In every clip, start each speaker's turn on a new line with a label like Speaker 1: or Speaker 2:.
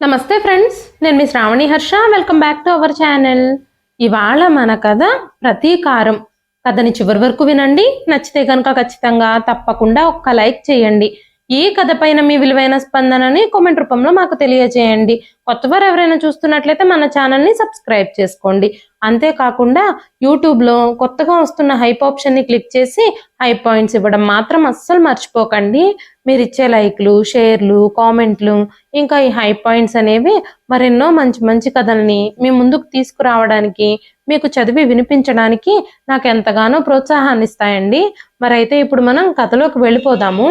Speaker 1: నమస్తే ఫ్రెండ్స్, నేను మీ Shravani Harsha. Welcome back to our channel. ఇవాళ మన కథ ప్రతీకారం. కథని చివరి వరకు వినండి. నచ్చితే కనుక ఖచ్చితంగా తప్పకుండా ఒక్క లైక్ చేయండి. ఈ కథ పైన మీ విలువైన స్పందనని కామెంట్ రూపంలో మాకు తెలియజేయండి. కొత్తవారు ఎవరైనా చూస్తున్నట్లయితే మన ఛానల్ని సబ్స్క్రైబ్ చేసుకోండి. అంతేకాకుండా యూట్యూబ్లో కొత్తగా వస్తున్న హైప్ ఆప్షన్ని క్లిక్ చేసి హై పాయింట్స్ ఇవ్వడం మాత్రం అస్సలు మర్చిపోకండి. మీరు ఇచ్చే లైక్లు, షేర్లు, కామెంట్లు, ఇంకా ఈ హై పాయింట్స్ అనేవి మరెన్నో మంచి మంచి కథల్ని మీ ముందుకు తీసుకురావడానికి, మీకు చదివి వినిపించడానికి నాకు ఎంతగానో ప్రోత్సాహాన్ని ఇస్తాయండి. మరైతే ఇప్పుడు మనం కథలోకి వెళ్ళిపోదాము.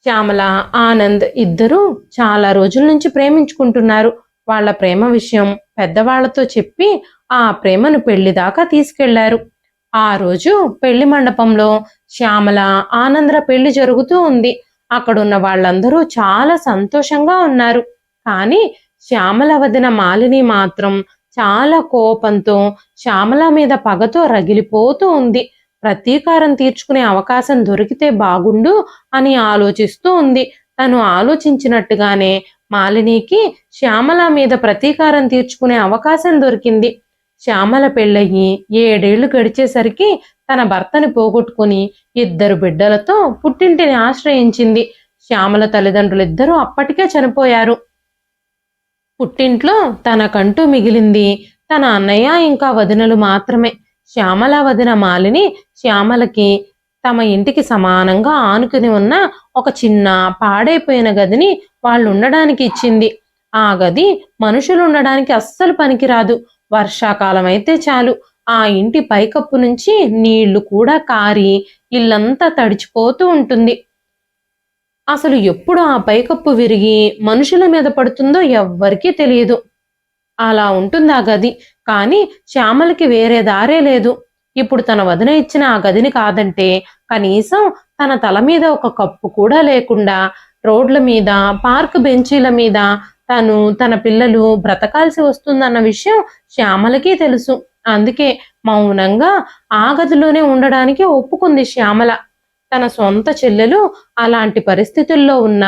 Speaker 1: శ్యామల, ఆనంద్ ఇద్దరూ చాలా రోజుల నుంచి ప్రేమించుకుంటున్నారు. వాళ్ళ ప్రేమ విషయం పెద్దవాళ్లతో చెప్పి ఆ ప్రేమను పెళ్లి దాకా తీసుకెళ్లారు. ఆ రోజు పెళ్లి మండపంలో శ్యామల, ఆనంద్ర పెళ్లి జరుగుతూ ఉంది. అక్కడున్న వాళ్ళందరూ చాలా సంతోషంగా ఉన్నారు. కానీ శ్యామల వదిన మాలిని మాత్రం చాలా కోపంతో, శ్యామల మీద పగతో రగిలిపోతూ ఉంది. ప్రతీకారం తీర్చుకునే అవకాశం దొరికితే బాగుండు అని ఆలోచిస్తూ ఉంది. తను ఆలోచించినట్టుగానే మాలినికి శ్యామల మీద ప్రతీకారం తీర్చుకునే అవకాశం దొరికింది. శ్యామల పెళ్ళయి 7 ఏళ్లు గడిచేసరికి తన భర్తని పోగొట్టుకుని 2 బిడ్డలతో పుట్టింటిని ఆశ్రయించింది. శ్యామల తల్లిదండ్రులిద్దరూ అప్పటికే చనిపోయారు. పుట్టింట్లో తనకంటూ మిగిలింది తన అన్నయ్య ఇంకా వదినలు మాత్రమే. శ్యామల వదిన మాలిని శ్యామలకి తమ ఇంటికి సమానంగా ఆనుకుని ఉన్న ఒక చిన్న పాడైపోయిన గదిని వాళ్ళు ఉండడానికి ఇచ్చింది. ఆ గది మనుషులు ఉండడానికి అస్సలు పనికిరాదు. వర్షాకాలం అయితే చాలు ఆ ఇంటి పైకప్పు నుంచి నీళ్లు కూడా కారి ఇల్లంతా తడిచిపోతూ ఉంటుంది. అసలు ఎప్పుడు ఆ పైకప్పు విరిగి మనుషుల మీద పడుతుందో ఎవ్వరికీ తెలియదు. అలా ఉంటుంది ఆ గది. కానీ శ్యామలకి వేరే దారే లేదు. ఇప్పుడు తన వదిన ఇచ్చిన ఆ గదిని కాదంటే కనీసం తన తల మీద ఒక కప్పు కూడా లేకుండా రోడ్ల మీద, పార్క్ బెంచీల మీద తను, తన పిల్లలు బ్రతకాల్సి వస్తుందన్న విషయం శ్యామలకి తెలుసు. అందుకే మౌనంగా ఆ గదిలోనే ఉండడానికి ఒప్పుకుంది శ్యామల. తన సొంత చెల్లెలు అలాంటి పరిస్థితుల్లో ఉన్న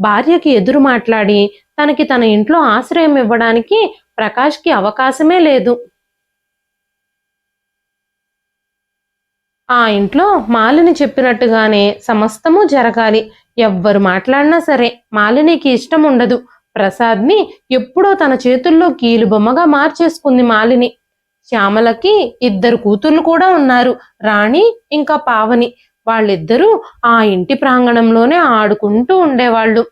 Speaker 1: భార్యకి ఎదురు మాట్లాడి తనకి తన ఇంట్లో ఆశ్రయం ఇవ్వడానికి ప్రకాష్కి అవకాశమే లేదు. ఆ ఇంట్లో మాలిని చెప్పినట్టుగానే సమస్తము జరగాలి. ఎవ్వరు మాట్లాడినా సరే మాలినికి ఇష్టం ఉండదు. ప్రసాద్ని ఎప్పుడో తన చేతుల్లో కీలుబొమ్మగా మార్చేసుకుంది మాలిని. శ్యామలకి 2 కూతుర్లు కూడా ఉన్నారు, రాణి ఇంకా పావని. వాళ్ళిద్దరూ ఆ ఇంటి ప్రాంగణంలోనే ఆడుకుంటూ ఉండేవాళ్ళు.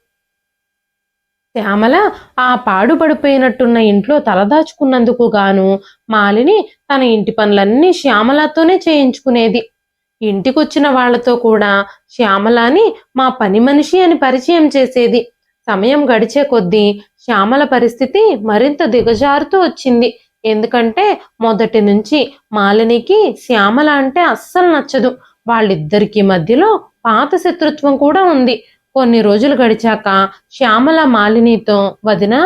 Speaker 1: శ్యామల ఆ పాడుపడిపోయినట్టున్న ఇంట్లో తలదాచుకున్నందుకు గాను మాలిని తన ఇంటి పనులన్నీ శ్యామలతోనే చేయించుకునేది. ఇంటికొచ్చిన వాళ్లతో కూడా శ్యామలని మా పని మనిషి అని పరిచయం చేసేది. సమయం గడిచే కొద్దీ శ్యామల పరిస్థితి మరింత దిగజారుతూ వచ్చింది. ఎందుకంటే మొదటి నుంచి మాలినికి శ్యామల అంటే అస్సలు నచ్చదు. వాళ్ళిద్దరికీ మధ్యలో పాత శత్రుత్వం కూడా ఉంది. కొన్ని రోజులు గడిచాక శ్యామల మాలినితో, వదినా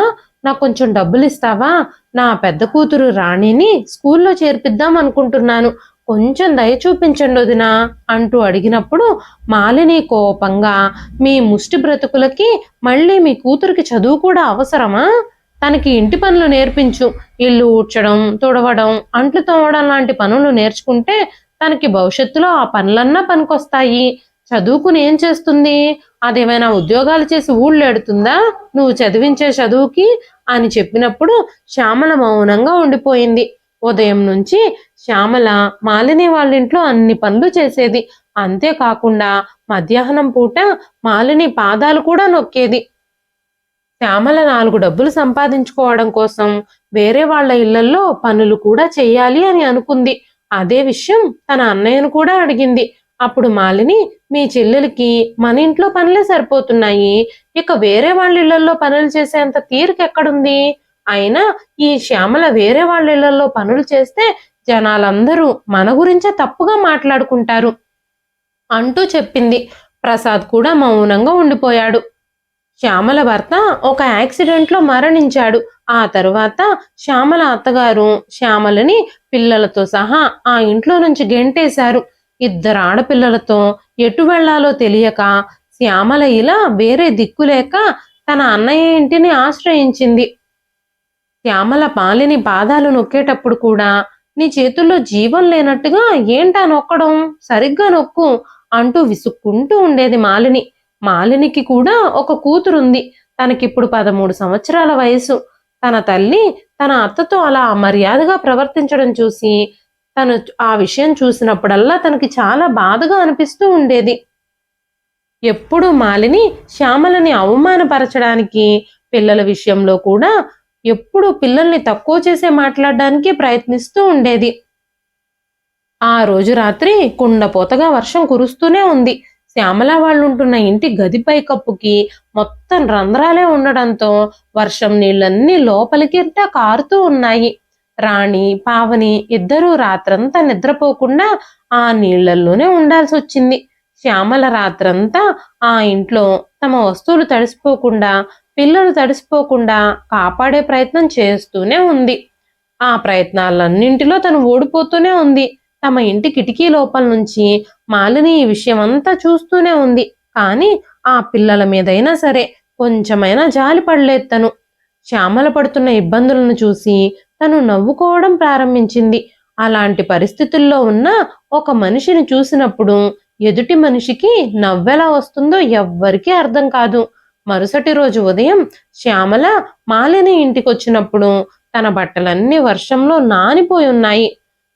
Speaker 1: నాకు కొంచెం డబ్బులు ఇస్తావా? నా పెద్ద కూతురు రాణిని స్కూల్లో చేర్పిద్దాం అనుకుంటున్నాను, కొంచెం దయ చూపించండి వదినా అంటూ అడిగినప్పుడు మాలిని కోపంగా, మీ ముష్టి బ్రతుకులకి మళ్ళీ మీ కూతురికి చదువు కూడా అవసరమా? తనకి ఇంటి పనులు నేర్పించు. ఇల్లు ఊడ్చడం, తుడవడం, అంట్లు తోమడం లాంటి పనులు నేర్చుకుంటే తనకి భవిష్యత్తులో ఆ పనులన్నా పనికొస్తాయి. చదువుకుని ఏం చేస్తుంది? అదేమైనా ఉద్యోగాలు చేసి ఊళ్ళెడుతుందా నువ్వు చదివించే చదువుకి అని చెప్పినప్పుడు శ్యామల మౌనంగా ఉండిపోయింది. ఉదయం నుంచి శ్యామల మాలిని వాళ్ళ ఇంట్లో అన్ని పనులు చేసేది. అంతేకాకుండా మధ్యాహ్నం పూట మాలిని పాదాలు కూడా నొక్కేది. శ్యామల 4 డబ్బులు సంపాదించుకోవడం కోసం వేరే వాళ్ళ ఇళ్లల్లో పనులు కూడా చెయ్యాలి అని అనుకుంది. అదే విషయం తన అన్నయ్యను కూడా అడిగింది. అప్పుడు మాలిని, మీ చెల్లెలకి మన ఇంట్లో పనులే సరిపోతున్నాయి, ఇక వేరే వాళ్ళ ఇళ్లలో పనులు చేసేంత తీరిక ఎక్కడుంది? అయినా ఈ శ్యామల వేరే వాళ్ళ ఇళ్లలో పనులు చేస్తే జనాలందరూ మన గురించే తప్పుగా మాట్లాడుకుంటారు అంటూ చెప్పింది. ప్రసాద్ కూడా మౌనంగా ఉండిపోయాడు. శ్యామల భర్త ఒక యాక్సిడెంట్లో మరణించాడు. ఆ తరువాత శ్యామల అత్తగారు శ్యామలని పిల్లలతో సహా ఆ ఇంట్లో నుంచి గెంటేశారు. 2 ఆడపిల్లలతో ఎటు వెళ్లాలో తెలియక శ్యామల ఇలా వేరే దిక్కులేక తన అన్నయ్య ఇంటిని ఆశ్రయించింది. శ్యామల మాలిని పాదాలు నొక్కేటప్పుడు కూడా నీ చేతుల్లో జీవం లేనట్టుగా ఏంటా నొక్కడం, సరిగ్గా నొక్కు అంటూ విసుక్కుంటూ ఉండేది మాలిని. మాలినికి కూడా ఒక కూతురుంది. తనకిప్పుడు 13 సంవత్సరాల వయసు. తన తల్లి తన అత్తతో అలా మర్యాదగా ప్రవర్తించడం చూసి తను ఆ విషయం చూసినప్పుడల్లా తనకి చాలా బాధగా అనిపిస్తూ ఉండేది. ఎప్పుడూ మాలిని శ్యామలని అవమానపరచడానికి, పిల్లల విషయంలో కూడా ఎప్పుడూ పిల్లల్ని తక్కువ చేసే మాట్లాడడానికి ప్రయత్నిస్తూ ఉండేది. ఆ రోజు రాత్రి కుండపోతగా వర్షం కురుస్తూనే ఉంది. శ్యామల వాళ్ళుంటున్న ఇంటి గది పైకప్పుకి మొత్తం రంధ్రాలే ఉండడంతో వర్షం నీళ్ళన్నీ లోపలికింట కారుతూ ఉన్నాయి. రాణి, పావని ఇద్దరూ రాత్రంతా నిద్రపోకుండా ఆ నీళ్లల్లోనే ఉండాల్సి వచ్చింది. శ్యామల రాత్రంతా ఆ ఇంట్లో తమ వస్తువులు తడిసిపోకుండా, పిల్లలు తడిసిపోకుండా కాపాడే ప్రయత్నం చేస్తూనే ఉంది. ఆ ప్రయత్నాలన్నింటిలో తను ఓడిపోతూనే ఉంది. తమ ఇంటి కిటికీ లోపల నుంచి మాలిని ఈ విషయం అంతా చూస్తూనే ఉంది. కానీ ఆ పిల్లల మీదైనా సరే కొంచెమైనా జాలి పడలేదు తను. శ్యామల పడుతున్న ఇబ్బందులను చూసి తను నవ్వుకోవడం ప్రారంభించింది. అలాంటి పరిస్థితుల్లో ఉన్న ఒక మనిషిని చూసినప్పుడు ఎదుటి మనిషికి నవ్వెలా వస్తుందో ఎవ్వరికీ అర్థం కాదు. మరుసటి రోజు ఉదయం శ్యామల మాలిని ఇంటికొచ్చినప్పుడు తన బట్టలన్నీ వర్షంలో నానిపోయి ఉన్నాయి.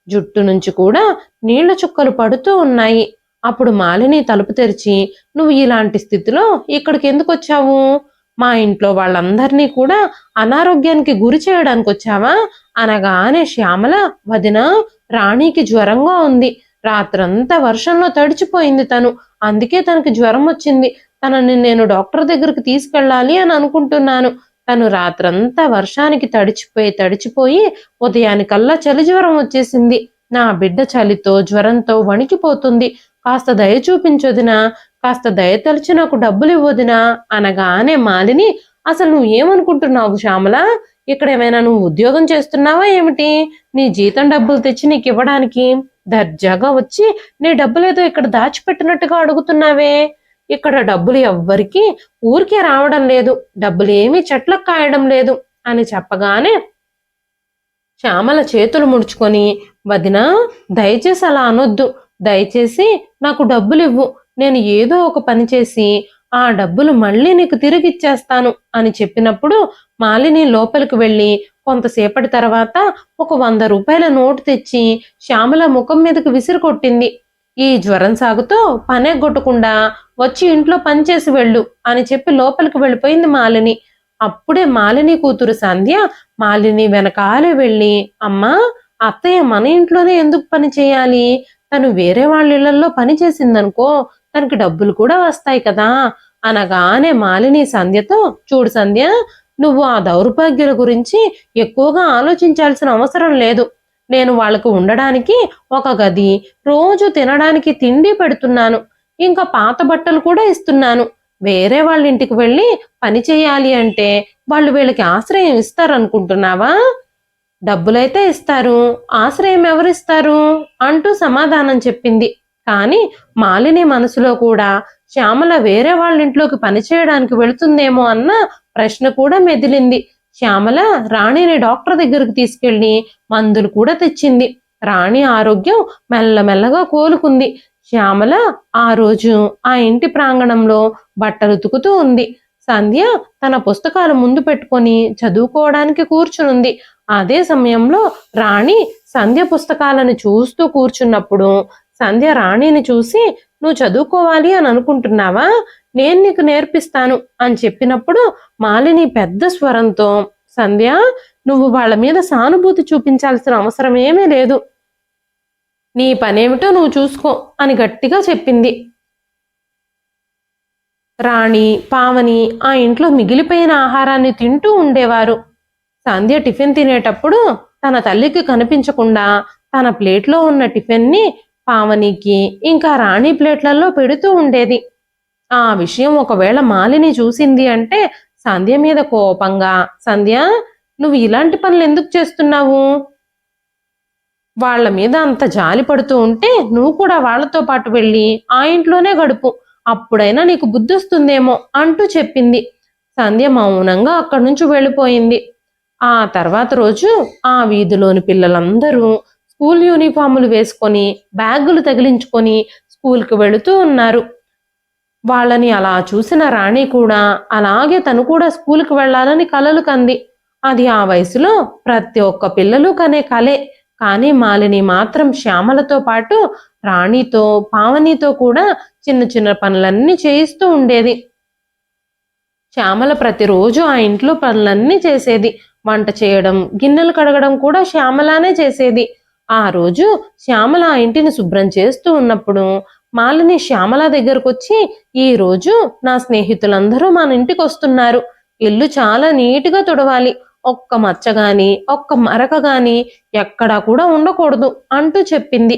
Speaker 1: జుట్టు నుంచి కూడా నీళ్ల చుక్కలు పడుతూ ఉన్నాయి. అప్పుడు మాలిని తలుపు తెరిచి, నువ్వు ఇలాంటి స్థితిలో ఇక్కడికి ఎందుకు వచ్చావు? మా ఇంట్లో వాళ్ళందరినీ కూడా అనారోగ్యానికి గురి చేయడానికి వచ్చావా అనగానే శ్యామల, వదినా, రాణికి జ్వరంగా ఉంది. రాత్రంతా వర్షంలో తడిచిపోయింది తను. అందుకే తనకి జ్వరం వచ్చింది. తనని నేను డాక్టర్ దగ్గరికి తీసుకెళ్ళాలి అని అనుకుంటున్నాను. తను రాత్రంతా వర్షానికి తడిచిపోయి ఉదయానికల్లా చలి జ్వరం వచ్చేసింది. నా బిడ్డ చలితో జ్వరంతో వణికిపోతుంది. కాస్త దయ చూపించొదినా, కాస్త దయ తలిచి నాకు డబ్బులు ఇవ్వొదినా అనగానే మాలిని, అసలు నువ్వు ఏమనుకుంటున్నావు శ్యామల? ఇక్కడ ఏమైనా నువ్వు ఉద్యోగం చేస్తున్నావా ఏమిటి? నీ జీతం డబ్బులు తెచ్చి నీకు ఇవ్వడానికి దర్జాగా వచ్చి నీ డబ్బులేదో ఇక్కడ దాచిపెట్టినట్టుగా అడుగుతున్నావే. ఇక్కడ డబ్బులు ఎవ్వరికి ఊరికే రావడం లేదు, డబ్బులేమీ చెట్లకు కాయడం లేదు అని చెప్పగానే శ్యామల చేతులు ముడుచుకొని, వదినా, దయచేసి అలా అనొద్దు. దయచేసి నాకు డబ్బులు ఇవ్వు. నేను ఏదో ఒక పని చేసి ఆ డబ్బులు మళ్ళీ నీకు తిరిగిచ్చేస్తాను అని చెప్పినప్పుడు మాలిని లోపలికి వెళ్ళి కొంతసేపటి తర్వాత ఒక 100 రూపాయల నోటు తెచ్చి శ్యామల ముఖం మీదకి విసిరి కొట్టింది. ఈ జ్వరం సాగుతో పనెగ్గొట్టకుండా వచ్చి ఇంట్లో పనిచేసి వెళ్ళు అని చెప్పి లోపలికి వెళ్ళిపోయింది మాలిని. అప్పుడే మాలిని కూతురు సంధ్య మాలిని వెనకాలే వెళ్ళి, అమ్మా, అత్తయ్య మన ఇంట్లోనే ఎందుకు పని చేయాలి? తను వేరే వాళ్ళ ఇళ్లలో పని చేసిందనుకో, తనకి డబ్బులు కూడా వస్తాయి కదా అనగానే మాలిని సంధ్యతో, చూడు సంధ్య, నువ్వు ఆ దౌర్భాగ్యుల గురించి ఎక్కువగా ఆలోచించాల్సిన అవసరం లేదు. నేను వాళ్లకు ఉండడానికి ఒక గది, రోజు తినడానికి తిండి పెడుతున్నాను. ఇంకా పాత బట్టలు కూడా ఇస్తున్నాను. వేరే వాళ్ళ ఇంటికి వెళ్ళి పని చేయాలి అంటే వాళ్ళు వీళ్ళకి ఆశ్రయం ఇస్తారనుకుంటున్నావా? డబ్బులైతే ఇస్తారు, ఆశ్రయం ఎవరిస్తారు అంటూ సమాధానం చెప్పింది. కానీ మాలిని మనసులో కూడా శ్యామల వేరే వాళ్ళ ఇంట్లోకి పనిచేయడానికి వెళుతుందేమో అన్న ప్రశ్న కూడా మెదిలింది. శ్యామల రాణిని డాక్టర్ దగ్గరికి తీసుకెళ్లి మందులు కూడా తెచ్చింది. రాణి ఆరోగ్యం మెల్లమెల్లగా కోలుకుంది. శ్యామల ఆ రోజు ఆ ఇంటి ప్రాంగణంలో బట్టలు ఉతుకుతూ ఉంది. సంధ్య తన పుస్తకాలు ముందు పెట్టుకొని చదువుకోవడానికి కూర్చునుంది. అదే సమయంలో రాణి సంధ్య పుస్తకాలను చూస్తూ కూర్చున్నప్పుడు సంధ్య రాణిని చూసి, నువ్వు చదువుకోవాలి అని అనుకుంటున్నావా? నేను నీకు నేర్పిస్తాను అని చెప్పినప్పుడు మాలిని పెద్ద స్వరంతో, సంధ్య, నువ్వు వాళ్ళ మీద సానుభూతి చూపించాల్సిన అవసరం ఏమీ లేదు. నీ పనేమిటో నువ్వు చూసుకో అని గట్టిగా చెప్పింది. రాణి, పావని ఆ ఇంట్లో మిగిలిపోయిన ఆహారాన్ని తింటూ ఉండేవారు. సంధ్య టిఫిన్ తినేటప్పుడు తన తల్లికి కనిపించకుండా తన ప్లేట్లో ఉన్న టిఫిన్ని పావనికి ఇంకా రాణి ప్లేట్లలో పెడుతూ ఉండేది. ఆ విషయం ఒకవేళ మాలిని చూసింది అంటే సంధ్య మీద కోపంగా, సంధ్య, నువ్వు ఇలాంటి పనులు ఎందుకు చేస్తున్నావు? వాళ్ల మీద అంత జాలి పడుతూ ఉంటే నువ్వు కూడా వాళ్లతో పాటు వెళ్ళి ఆ ఇంట్లోనే గడుపు, అప్పుడైనా నీకు బుద్ధొస్తుందేమో అంటూ చెప్పింది. సంధ్య మౌనంగా అక్కడి నుంచి వెళ్ళిపోయింది. ఆ తర్వాత రోజు ఆ వీధిలోని పిల్లలందరూ స్కూల్ యూనిఫాములు వేసుకొని బ్యాగులు తగిలించుకొని స్కూల్కి వెళుతూ ఉన్నారు. వాళ్ళని అలా చూసిన రాణి కూడా అలాగే తను కూడా స్కూల్కి వెళ్ళాలని కలలు కంది. అది ఆ వయసులో ప్రతి ఒక్క పిల్లలు కనే కలే. కానీ మాలిని మాత్రం శ్యామలతో పాటు రాణితో పావనితో కూడా చిన్న చిన్న పనులన్నీ చేయిస్తూ ఉండేది. శ్యామల ప్రతిరోజు ఆ ఇంట్లో పనులన్నీ చేసేది. వంట చేయడం, గిన్నెలు కడగడం కూడా శ్యామలానే చేసేది. ఆ రోజు శ్యామల ఆ ఇంటిని శుభ్రం చేస్తూ ఉన్నప్పుడు మాలిని శ్యామల దగ్గరకు వచ్చి, ఈ రోజు నా స్నేహితులందరూ మన ఇంటికి వస్తున్నారు. ఇల్లు చాలా నీటుగా తుడవాలి. ఒక్క మచ్చ గాని ఒక్క మరక గాని ఎక్కడా కూడా ఉండకూడదు అంటూ చెప్పింది.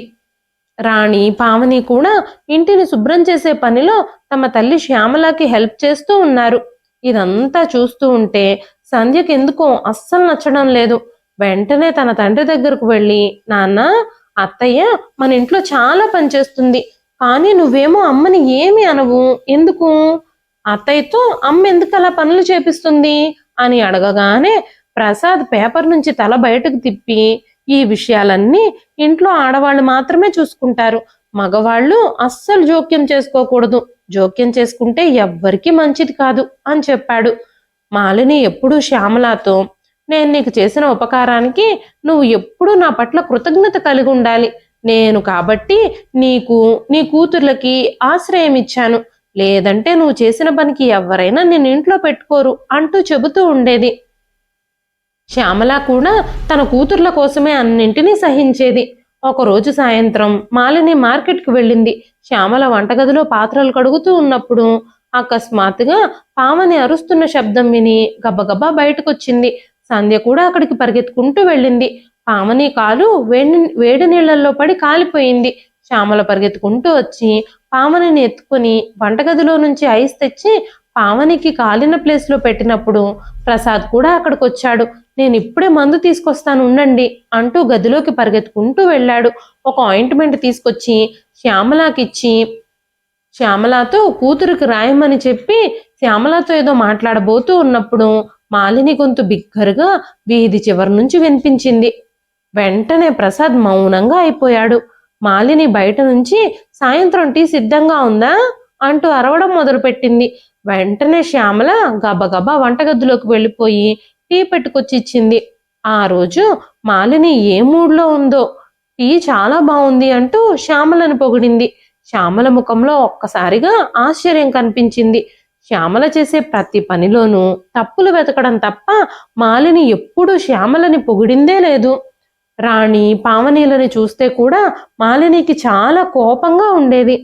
Speaker 1: రాణి పావని కూడా ఇంటిని శుభ్రం చేసే పనిలో తమ తల్లి శ్యామలకి హెల్ప్ చేస్తూ ఉన్నారు. ఇదంతా చూస్తూ ఉంటే సంధ్యకి ఎందుకో అస్సలు నచ్చడం లేదు. వెంటనే తన తండ్రి దగ్గరకు వెళ్ళి, నాన్న, అత్తయ్య మన ఇంట్లో చాలా పనిచేస్తుంది, కానీ నువ్వేమో అమ్మని ఏమి అనవు, ఎందుకు? అత్తయ్యతో అమ్మ ఎందుకు అలా పనులు చేపిస్తుంది అని అడగగానే ప్రసాద్ పేపర్ నుంచి తల బయటకు తిప్పి, ఈ విషయాలన్నీ ఇంట్లో ఆడవాళ్ళు మాత్రమే చూసుకుంటారు, మగవాళ్ళు అస్సలు జోక్యం చేసుకోకూడదు, జోక్యం చేసుకుంటే ఎవ్వరికీ మంచిది కాదు అని చెప్పాడు. మాలిని ఎప్పుడూ శ్యామలతో, నేను నీకు చేసిన ఉపకారానికి నువ్వు ఎప్పుడూ నా పట్ల కృతజ్ఞత కలిగి ఉండాలి. నేను కాబట్టి నీకు నీ కూతుర్లకి ఆశ్రయం ఇచ్చాను, లేదంటే నువ్వు చేసిన పనికి ఎవరైనా నిన్ను ఇంట్లో పెట్టుకోరు అంటూ చెబుతూ ఉండేది. శ్యామల కూడా తన కూతుర్ల కోసమే అన్నింటినీ సహించేది. ఒకరోజు సాయంత్రం మాలిని మార్కెట్కి వెళ్ళింది. శ్యామల వంటగదిలో పాత్రలు కడుగుతూ ఉన్నప్పుడు అకస్మాత్తుగా పావని అరుస్తున్న శబ్దం విని గబగబా బయటకొచ్చింది. సంధ్య కూడా అక్కడికి పరిగెత్తుకుంటూ వెళ్ళింది. పావని కాలు వేడి నీళ్లలో పడి కాలిపోయింది. శ్యామల పరిగెత్తుకుంటూ వచ్చి పావనిని ఎత్తుకుని వంటగదిలో నుంచి ఐస్ తెచ్చి పావనికి కాలిన ప్లేస్లో పెట్టినప్పుడు ప్రసాద్ కూడా అక్కడికి వచ్చాడు. నేను ఇప్పుడే మందు తీసుకొస్తాను ఉండండి అంటూ గదిలోకి పరిగెత్తుకుంటూ వెళ్ళాడు. ఒక ఆయింట్మెంట్ తీసుకొచ్చి శ్యామలకిచ్చి శ్యామలతో కూతురికి రాయమని చెప్పి శ్యామలతో ఏదో మాట్లాడబోతూ ఉన్నప్పుడు మాలిని గొంతు బిగ్గరగా వీధి చివరి నుంచి వినిపించింది. వెంటనే ప్రసాద్ మౌనంగా అయిపోయాడు. మాలిని బయట నుంచి సాయంత్రం టీ సిద్ధంగా ఉందా అంటూ అరవడం మొదలుపెట్టింది. వెంటనే శ్యామల గబగబా వంటగదిలోకి వెళ్ళిపోయి టీ పెట్టుకొచ్చి ఇచ్చింది. ఆ రోజు మాలిని ఏ మూడ్లో ఉందో, టీ చాలా బాగుంది అంటూ శ్యామలను పొగిడింది. శ్యామల ముఖంలో ఒక్కసారిగా ఆశ్చర్యం కనిపించింది. శ్యామల చేసే ప్రతి పనిలోనూ తప్పులు వెతకడం తప్ప మాలిని ఎప్పుడూ శ్యామలని పొగిడిందే లేదు. రాణి పావనీలని చూస్తే కూడా మాలినికి చాలా కోపంగా ఉండేది.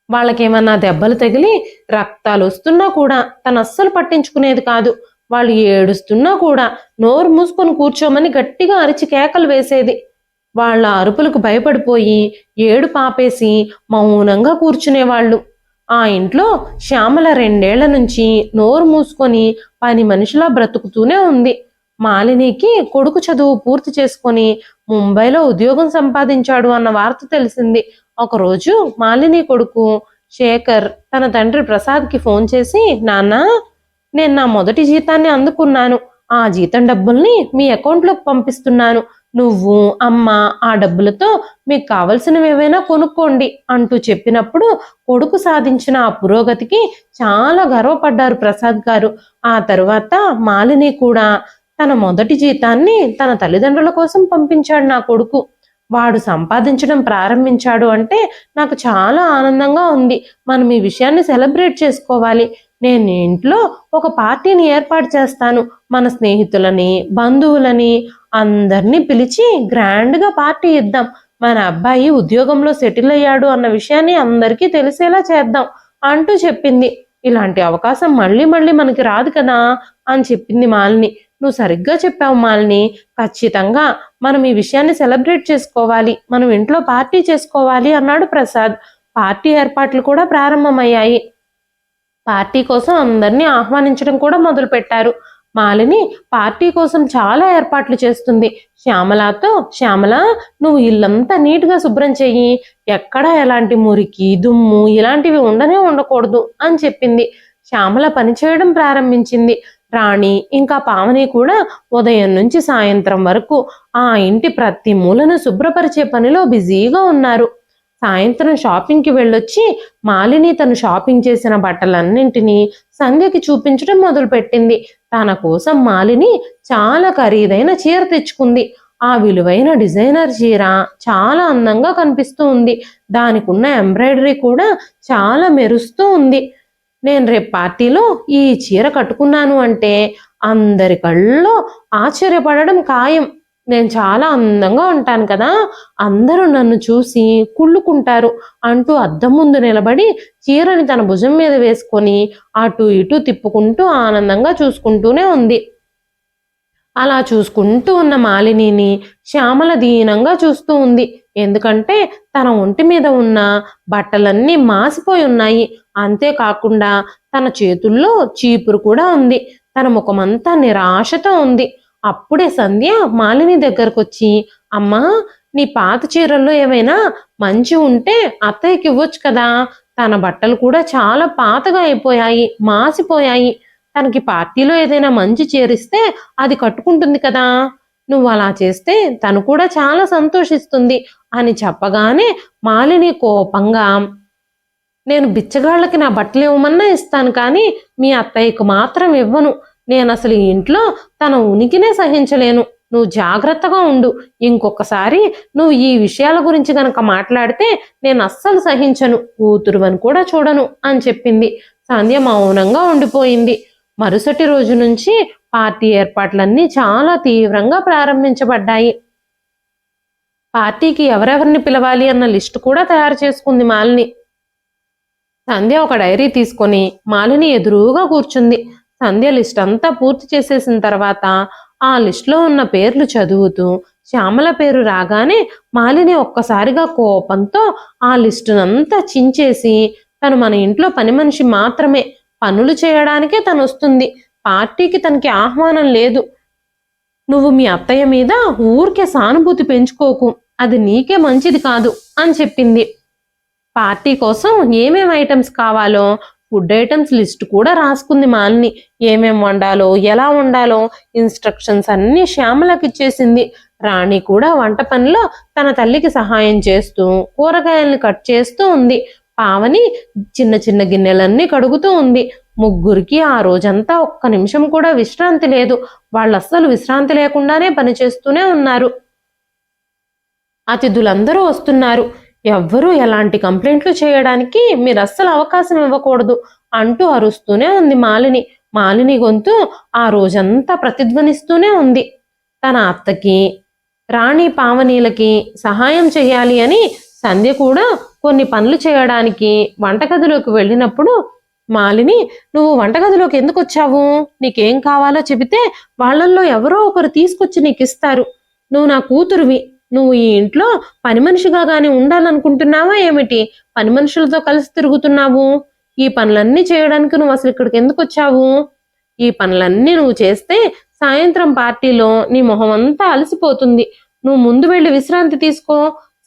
Speaker 1: వాళ్ళకేమన్నా దెబ్బలు తగిలి రక్తాలు వస్తున్నా కూడా తను అస్సలు పట్టించుకునేది కాదు. వాళ్ళు ఏడుస్తున్నా కూడా నోరు మూసుకొని కూర్చోమని గట్టిగా అరిచి కేకలు వేసేది. వాళ్ళ అరుపులకు భయపడిపోయి ఏడు పాపేసి మౌనంగా కూర్చునేవాళ్ళు. ఆ ఇంట్లో శ్యామల 2 ఏళ్ల నుంచి నోరు మూసుకొని పని మనిషిలా బ్రతుకుతూనే ఉంది. మాలినికి కొడుకు చదువు పూర్తి చేసుకొని ముంబైలో ఉద్యోగం సంపాదించాడు అన్న వార్త తెలిసింది. ఒకరోజు మాలిని కొడుకు శేఖర్ తన తండ్రి ప్రసాద్కి ఫోన్ చేసి, నాన్న, నేను నా మొదటి జీతాన్ని అందుకున్నాను, ఆ జీతం డబ్బుల్ని మీ అకౌంట్లోకి పంపిస్తున్నాను, నువ్వు అమ్మ ఆ డబ్బులతో మీకు కావలసినవి ఏవైనా కొనుక్కోండి అంటూ చెప్పినప్పుడు కొడుకు సాధించిన ఆ పురోగతికి చాలా గర్వపడ్డారు ప్రసాద్ గారు. ఆ తరువాత మాలిని కూడా తన మొదటి జీతాన్ని తన తల్లిదండ్రుల కోసం పంపించాడు నా కొడుకు. వాడు సంపాదించడం ప్రారంభించాడు అంటే నాకు చాలా ఆనందంగా ఉంది. మనం ఈ విషయాన్ని సెలబ్రేట్ చేసుకోవాలి. నేను ఇంట్లో ఒక పార్టీని ఏర్పాటు చేస్తాను. మన స్నేహితులని, బంధువులని అందరినీ పిలిచి గ్రాండ్గా పార్టీ ఇద్దాం. మన అబ్బాయి ఉద్యోగంలో సెటిల్ అయ్యాడు అన్న విషయాన్ని అందరికీ తెలిసేలా చేద్దాం అంటూ చెప్పింది. ఇలాంటి అవకాశం మళ్ళీ మళ్ళీ మనకి రాదు కదా అని చెప్పింది మాలిని. నువ్వు సరిగ్గా చెప్పావు మాలిని, ఖచ్చితంగా మనం ఈ విషయాన్ని సెలబ్రేట్ చేసుకోవాలి, మనం ఇంట్లో పార్టీ చేసుకోవాలి అన్నాడు ప్రసాద్. పార్టీ ఏర్పాట్లు కూడా ప్రారంభమయ్యాయి. పార్టీ కోసం అందరినీ ఆహ్వానించడం కూడా మొదలుపెట్టారు. మాలిని పార్టీ కోసం చాలా ఏర్పాట్లు చేస్తుంది. శ్యామలతో, శ్యామల, నువ్వు ఇల్లంతా నీట్గా శుభ్రం చెయ్యి, ఎక్కడా ఎలాంటి మురికి దుమ్ము ఇలాంటివి ఉండనే ఉండకూడదు అని చెప్పింది. శ్యామల పనిచేయడం ప్రారంభించింది. రాణి ఇంకా పావని కూడా ఉదయం నుంచి సాయంత్రం వరకు ఆ ఇంటి ప్రతి మూలను శుభ్రపరిచే పనిలో బిజీగా ఉన్నారు. సాయంత్రం షాపింగ్కి వెళ్ళొచ్చి మాలిని తను షాపింగ్ చేసిన బట్టలన్నింటినీ సంధ్యకి చూపించడం మొదలుపెట్టింది. తన కోసం మాలిని చాలా ఖరీదైన చీర తెచ్చుకుంది. ఆ విలువైన డిజైనర్ చీర చాలా అందంగా కనిపిస్తూ ఉంది. దానికి ఉన్న ఎంబ్రాయిడరీ కూడా చాలా మెరుస్తూ ఉంది. నేను రేపు పార్టీలో ఈ చీర కట్టుకున్నాను అంటే అందరి కళ్ళలో ఆశ్చర్యపడడం ఖాయం. నేను చాలా అందంగా ఉంటాను కదా, అందరూ నన్ను చూసి కుళ్ళుకుంటారు అంటూ అద్దం ముందు నిలబడి చీరని తన భుజం మీద వేసుకొని అటు ఇటు తిప్పుకుంటూ ఆనందంగా చూసుకుంటూనే ఉంది. అలా చూసుకుంటూ ఉన్న మాలినిని శ్యామల దీనంగా చూస్తూ ఉంది. ఎందుకంటే తన ఒంటి మీద ఉన్న బట్టలన్నీ మాసిపోయి ఉన్నాయి. అంతేకాకుండా తన చేతుల్లో చీపురు కూడా ఉంది. తన ముఖమంతా నిరాశతో ఉంది. అప్పుడే సంధ్య మాలిని దగ్గరకు వచ్చి, అమ్మా, నీ పాత చీరల్లో ఏమైనా మంచి ఉంటే అత్తయ్యకి ఇవ్వచ్చు కదా, తన బట్టలు కూడా చాలా పాతగా అయిపోయాయి, మాసిపోయాయి. తనకి పార్టీలో ఏదైనా మంచి చీరిస్తే అది కట్టుకుంటుంది కదా, నువ్వు అలా చేస్తే తను కూడా చాలా సంతోషిస్తుంది అని చెప్పగానే మాలిని కోపంగా, నేను బిచ్చగాళ్ళకి నా బట్టలు ఇవ్వమన్నా ఇస్తాను, కానీ మీ అత్తయ్యకు మాత్రం ఇవ్వను. నేను అసలు ఈ ఇంట్లో తన ఉనికినే సహించలేను. నువ్వు జాగ్రత్తగా ఉండు. ఇంకొకసారి నువ్వు ఈ విషయాల గురించి గనక మాట్లాడితే నేను అస్సలు సహించను, కూతురువని కూడా చూడను అని చెప్పింది. సంధ్య మౌనంగా ఉండిపోయింది. మరుసటి రోజు నుంచి పార్టీ ఏర్పాట్లన్నీ చాలా తీవ్రంగా ప్రారంభించబడ్డాయి. పార్టీకి ఎవరెవరిని పిలవాలి అన్న లిస్టు కూడా తయారు చేసుకుంది మాలిని. సంధ్య ఒక డైరీ తీసుకొని మాలిని ఎదురుగా కూర్చుంది. సంధ్య లిస్ట్ అంతా పూర్తి చేసేసిన తర్వాత ఆ లిస్టులో ఉన్న పేర్లు చదువుతూ శ్యామల పేరు రాగానే మాలిని ఒక్కసారిగా కోపంతో ఆ లిస్టునంతా చించేసి, తను మన ఇంట్లో పని మనిషి మాత్రమే, పనులు చేయడానికే తను వస్తుంది, పార్టీకి తనకి ఆహ్వానం లేదు, నువ్వు మీ అత్తయ్య మీద ఊరికే సానుభూతి పెంచుకోకు, అది నీకే మంచిది కాదు అని చెప్పింది. పార్టీ కోసం ఏమేం ఐటమ్స్ కావాలో ఫుడ్ ఐటమ్స్ లిస్ట్ కూడా రాసుకుంది మాలిని. ఏమేం వండాలో, ఎలా వండాలో ఇన్స్ట్రక్షన్స్ అన్నీ శ్యామలకి ఇచ్చేసింది. రాణి కూడా వంట పనిలో తన తల్లికి సహాయం చేస్తూ కూరగాయల్ని కట్ చేస్తూ ఉంది. పావని చిన్న చిన్న గిన్నెలన్నీ కడుగుతూ ఉంది. ముగ్గురికి ఆ రోజంతా ఒక్క నిమిషం కూడా విశ్రాంతి లేదు. వాళ్ళు అస్సలు విశ్రాంతి లేకుండానే పనిచేస్తూనే ఉన్నారు. అతిథులందరూ వస్తున్నారు. ఎవ్వరూ ఎలాంటి కంప్లైంట్లు చేయడానికి మీరు అస్సలు అవకాశం ఇవ్వకూడదు అంటూ అరుస్తూనే ఉంది మాలిని. మాలిని గొంతు ఆ రోజంతా ప్రతిధ్వనిస్తూనే ఉంది. తన అత్తకి, రాణి, పావనీలకి సహాయం చేయాలి అని సంధ్య కూడా కొన్ని పనులు చేయడానికి వంటగదిలోకి వెళ్ళినప్పుడు మాలిని, నువ్వు వంటగదిలోకి ఎందుకు వచ్చావు, నీకేం కావాలో చెబితే వాళ్ళల్లో ఎవరో ఒకరు తీసుకొచ్చి నీకు ఇస్తారు, నువ్వు నా కూతురువి, నువ్వు ఈ ఇంట్లో పని మనిషిగా గాని ఉండాలనుకుంటున్నావా ఏమిటి, పని మనుషులతో కలిసి తిరుగుతున్నావు, ఈ పనులన్నీ చేయడానికి నువ్వు అసలు ఇక్కడికి ఎందుకు వచ్చావు, ఈ పనులన్నీ నువ్వు చేస్తే సాయంత్రం పార్టీలో నీ మొహం అంతా అలసిపోతుంది, నువ్వు ముందు వెళ్ళి విశ్రాంతి తీసుకో,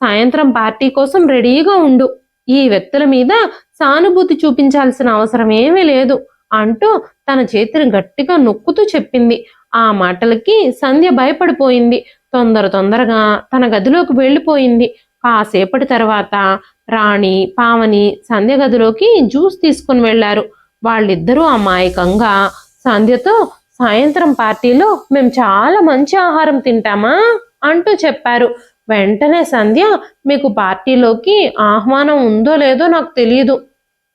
Speaker 1: సాయంత్రం పార్టీ కోసం రెడీగా ఉండు, ఈ వ్యక్తుల మీద సానుభూతి చూపించాల్సిన అవసరం ఏమీ లేదు అంటూ తన చేతిని గట్టిగా నొక్కుతూ చెప్పింది. ఆ మాటలకి సంధ్య భయపడిపోయింది. తొందరగా తన గదిలోకి వెళ్ళిపోయింది. కాసేపటి తర్వాత రాణి, పావని సంధ్య గదిలోకి జ్యూస్ తీసుకుని వెళ్లారు. వాళ్ళిద్దరూ అమాయకంగా సంధ్యతో, సాయంత్రం పార్టీలో మేము చాలా మంచి ఆహారం తింటామా అంటూ చెప్పారు. వెంటనే సంధ్య, మీకు పార్టీలోకి ఆహ్వానం ఉందో లేదో నాకు తెలియదు,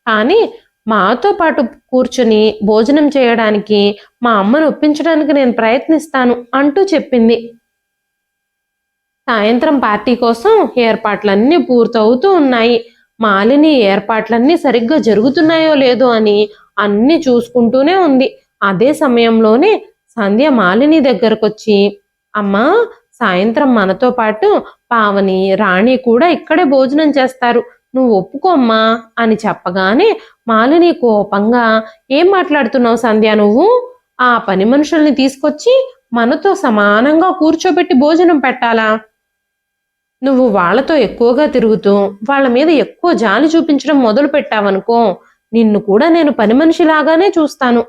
Speaker 1: కానీ మాతో పాటు కూర్చుని భోజనం చేయడానికి మా అమ్మను ఒప్పించడానికి నేను ప్రయత్నిస్తాను అంటూ చెప్పింది. సాయంత్రం పార్టీ కోసం ఏర్పాట్లన్నీ పూర్తవుతూ ఉన్నాయి. మాలిని ఏర్పాట్లన్నీ సరిగ్గా జరుగుతున్నాయో లేదో అని అన్ని చూసుకుంటూనే ఉంది. అదే సమయంలోనే సంధ్య మాలిని దగ్గరకొచ్చి, అమ్మా, సాయంత్రం మనతో పాటు పావని, రాణి కూడా ఇక్కడే భోజనం చేస్తారు, నువ్వు ఒప్పుకోమ్మా అని చెప్పగానే మాలిని కోపంగా, ఏం మాట్లాడుతున్నావు సంధ్య, నువ్వు ఆ పని మనుషుల్ని తీసుకొచ్చి మనతో సమానంగా కూర్చోబెట్టి భోజనం పెట్టాలా, నువ్వు వాళ్లతో ఎక్కువగా తిరుగుతూ వాళ్ళ మీద ఎక్కువ జాలి చూపించడం మొదలు పెట్టావనుకో, నిన్ను కూడా నేను పని మనిషిలాగానే చూస్తాను.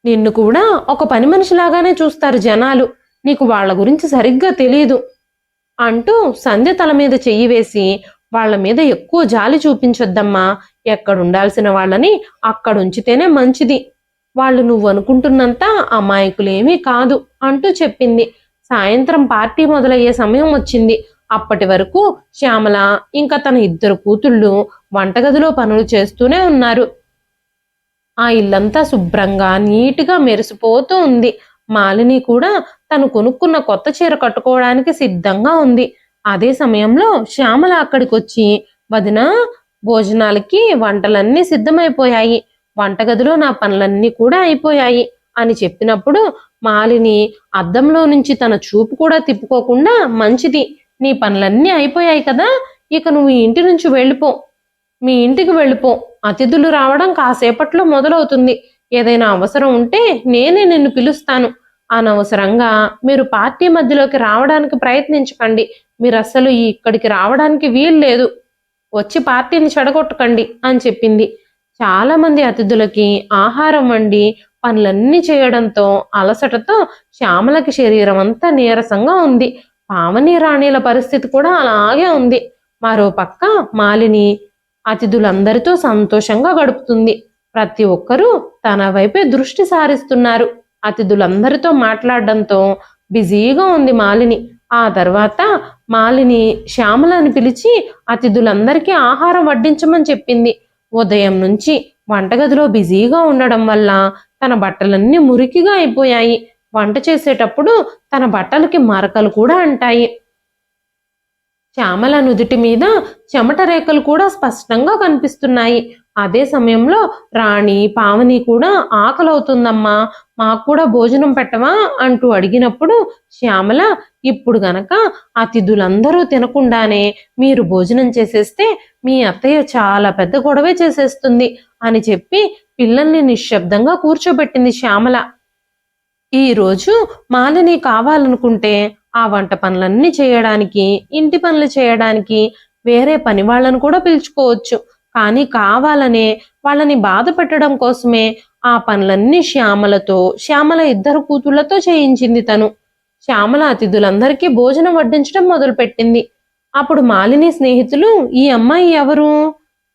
Speaker 1: నిన్ను కూడా ఒక పని మనిషిలాగానే చూస్తారు జనాలు. నీకు వాళ్ళ గురించి సరిగ్గా తెలీదు అంటూ సంధ్య తల మీద చెయ్యి వేసి, వాళ్ళ మీద ఎక్కువ జాలి చూపించొద్దమ్మా. ఎక్కడుండాల్సిన వాళ్ళని అక్కడుంచితేనే మంచిది. వాళ్ళు నువ్వు అనుకుంటున్నంత అమాయకులేమీ కాదు అంటూ చెప్పింది. సాయంత్రం పార్టీ మొదలయ్యే సమయం వచ్చింది. అప్పటి వరకు శ్యామల ఇంకా తన 2 కూతుళ్ళు వంటగదిలో పనులు చేస్తూనే ఉన్నారు. ఆ ఇల్లంతా శుభ్రంగా నీటిగా మెరిసిపోతూ ఉంది. మాలిని కూడా తను కొనుక్కున్న కొత్త చీర కట్టుకోవడానికి సిద్ధంగా ఉంది. అదే సమయంలో శ్యామల అక్కడికొచ్చి, వదినా, భోజనాలకి వంటలన్నీ సిద్ధమైపోయాయి. వంటగదిలో నా పనులన్నీ కూడా అయిపోయాయి అని చెప్పినప్పుడు మాలిని అద్దంలో నుంచి తన చూపు కూడా తిప్పుకోకుండా, మంచిది, నీ పనులన్నీ అయిపోయాయి కదా, ఇక నువ్వు ఈ ఇంటి నుంచి వెళ్ళిపో. మీ ఇంటికి వెళ్ళిపో. అతిథులు రావడం కాసేపట్లో మొదలవుతుంది. ఏదైనా అవసరం ఉంటే నేనే నిన్ను పిలుస్తాను. అనవసరంగా మీరు పార్టీ మధ్యలోకి రావడానికి ప్రయత్నించకండి. మీరు అస్సలు ఇక్కడికి రావడానికి వీల్లేదు. వచ్చి పార్టీని చెడగొట్టకండి అని చెప్పింది. చాలా మంది అతిథులకి ఆహారం వండి పనులన్నీ చేయడంతో అలసటతో శ్యామలకి శరీరం అంతా నీరసంగా ఉంది. పావని రాణిల పరిస్థితి కూడా అలాగే ఉంది. మరో పక్క మాలిని అతిథులందరితో సంతోషంగా గడుపుతుంది. ప్రతి ఒక్కరూ తన వైపే దృష్టి సారిస్తున్నారు. అతిథులందరితో మాట్లాడడంతో బిజీగా ఉంది మాలిని. ఆ తర్వాత మాలిని శ్యామలని పిలిచి అతిథులందరికీ ఆహారం వడ్డించమని చెప్పింది. ఉదయం నుంచి వంటగదిలో బిజీగా ఉండడం వల్ల తన బట్టలన్నీ మురికిగా అయిపోయాయి. వంట చేసేటప్పుడు తన బట్టలకి మరకలు కూడా అంటాయి. శ్యామల నుదుటి మీద చెమట రేఖలు కూడా స్పష్టంగా కనిపిస్తున్నాయి. అదే సమయంలో రాణి, పావని కూడా ఆకలవుతుందమ్మా, మాకు కూడా భోజనం పెట్టవా అంటూ అడిగినప్పుడు శ్యామల, ఇప్పుడు గనక అతిథులందరూ తినకుండానే మీరు భోజనం చేసేస్తే మీ అత్తయ్య చాలా పెద్ద గొడవే చేసేస్తుంది అని చెప్పి పిల్లల్ని నిశ్శబ్దంగా కూర్చోబెట్టింది శ్యామల. ఈరోజు మాలిని కావాలనుకుంటే ఆ వంట పనులన్నీ చేయడానికి, ఇంటి పనులు చేయడానికి వేరే పని వాళ్ళను కూడా పిలుచుకోవచ్చు. కానీ కావాలనే వాళ్ళని బాధ పెట్టడం కోసమే ఆ పనులన్నీ శ్యామల 2 కూతుళ్లతో చేయించింది తను. శ్యామల అతిథులందరికీ భోజనం వడ్డించడం మొదలుపెట్టింది. అప్పుడు మాలిని స్నేహితులు, ఈ అమ్మాయి ఎవరు,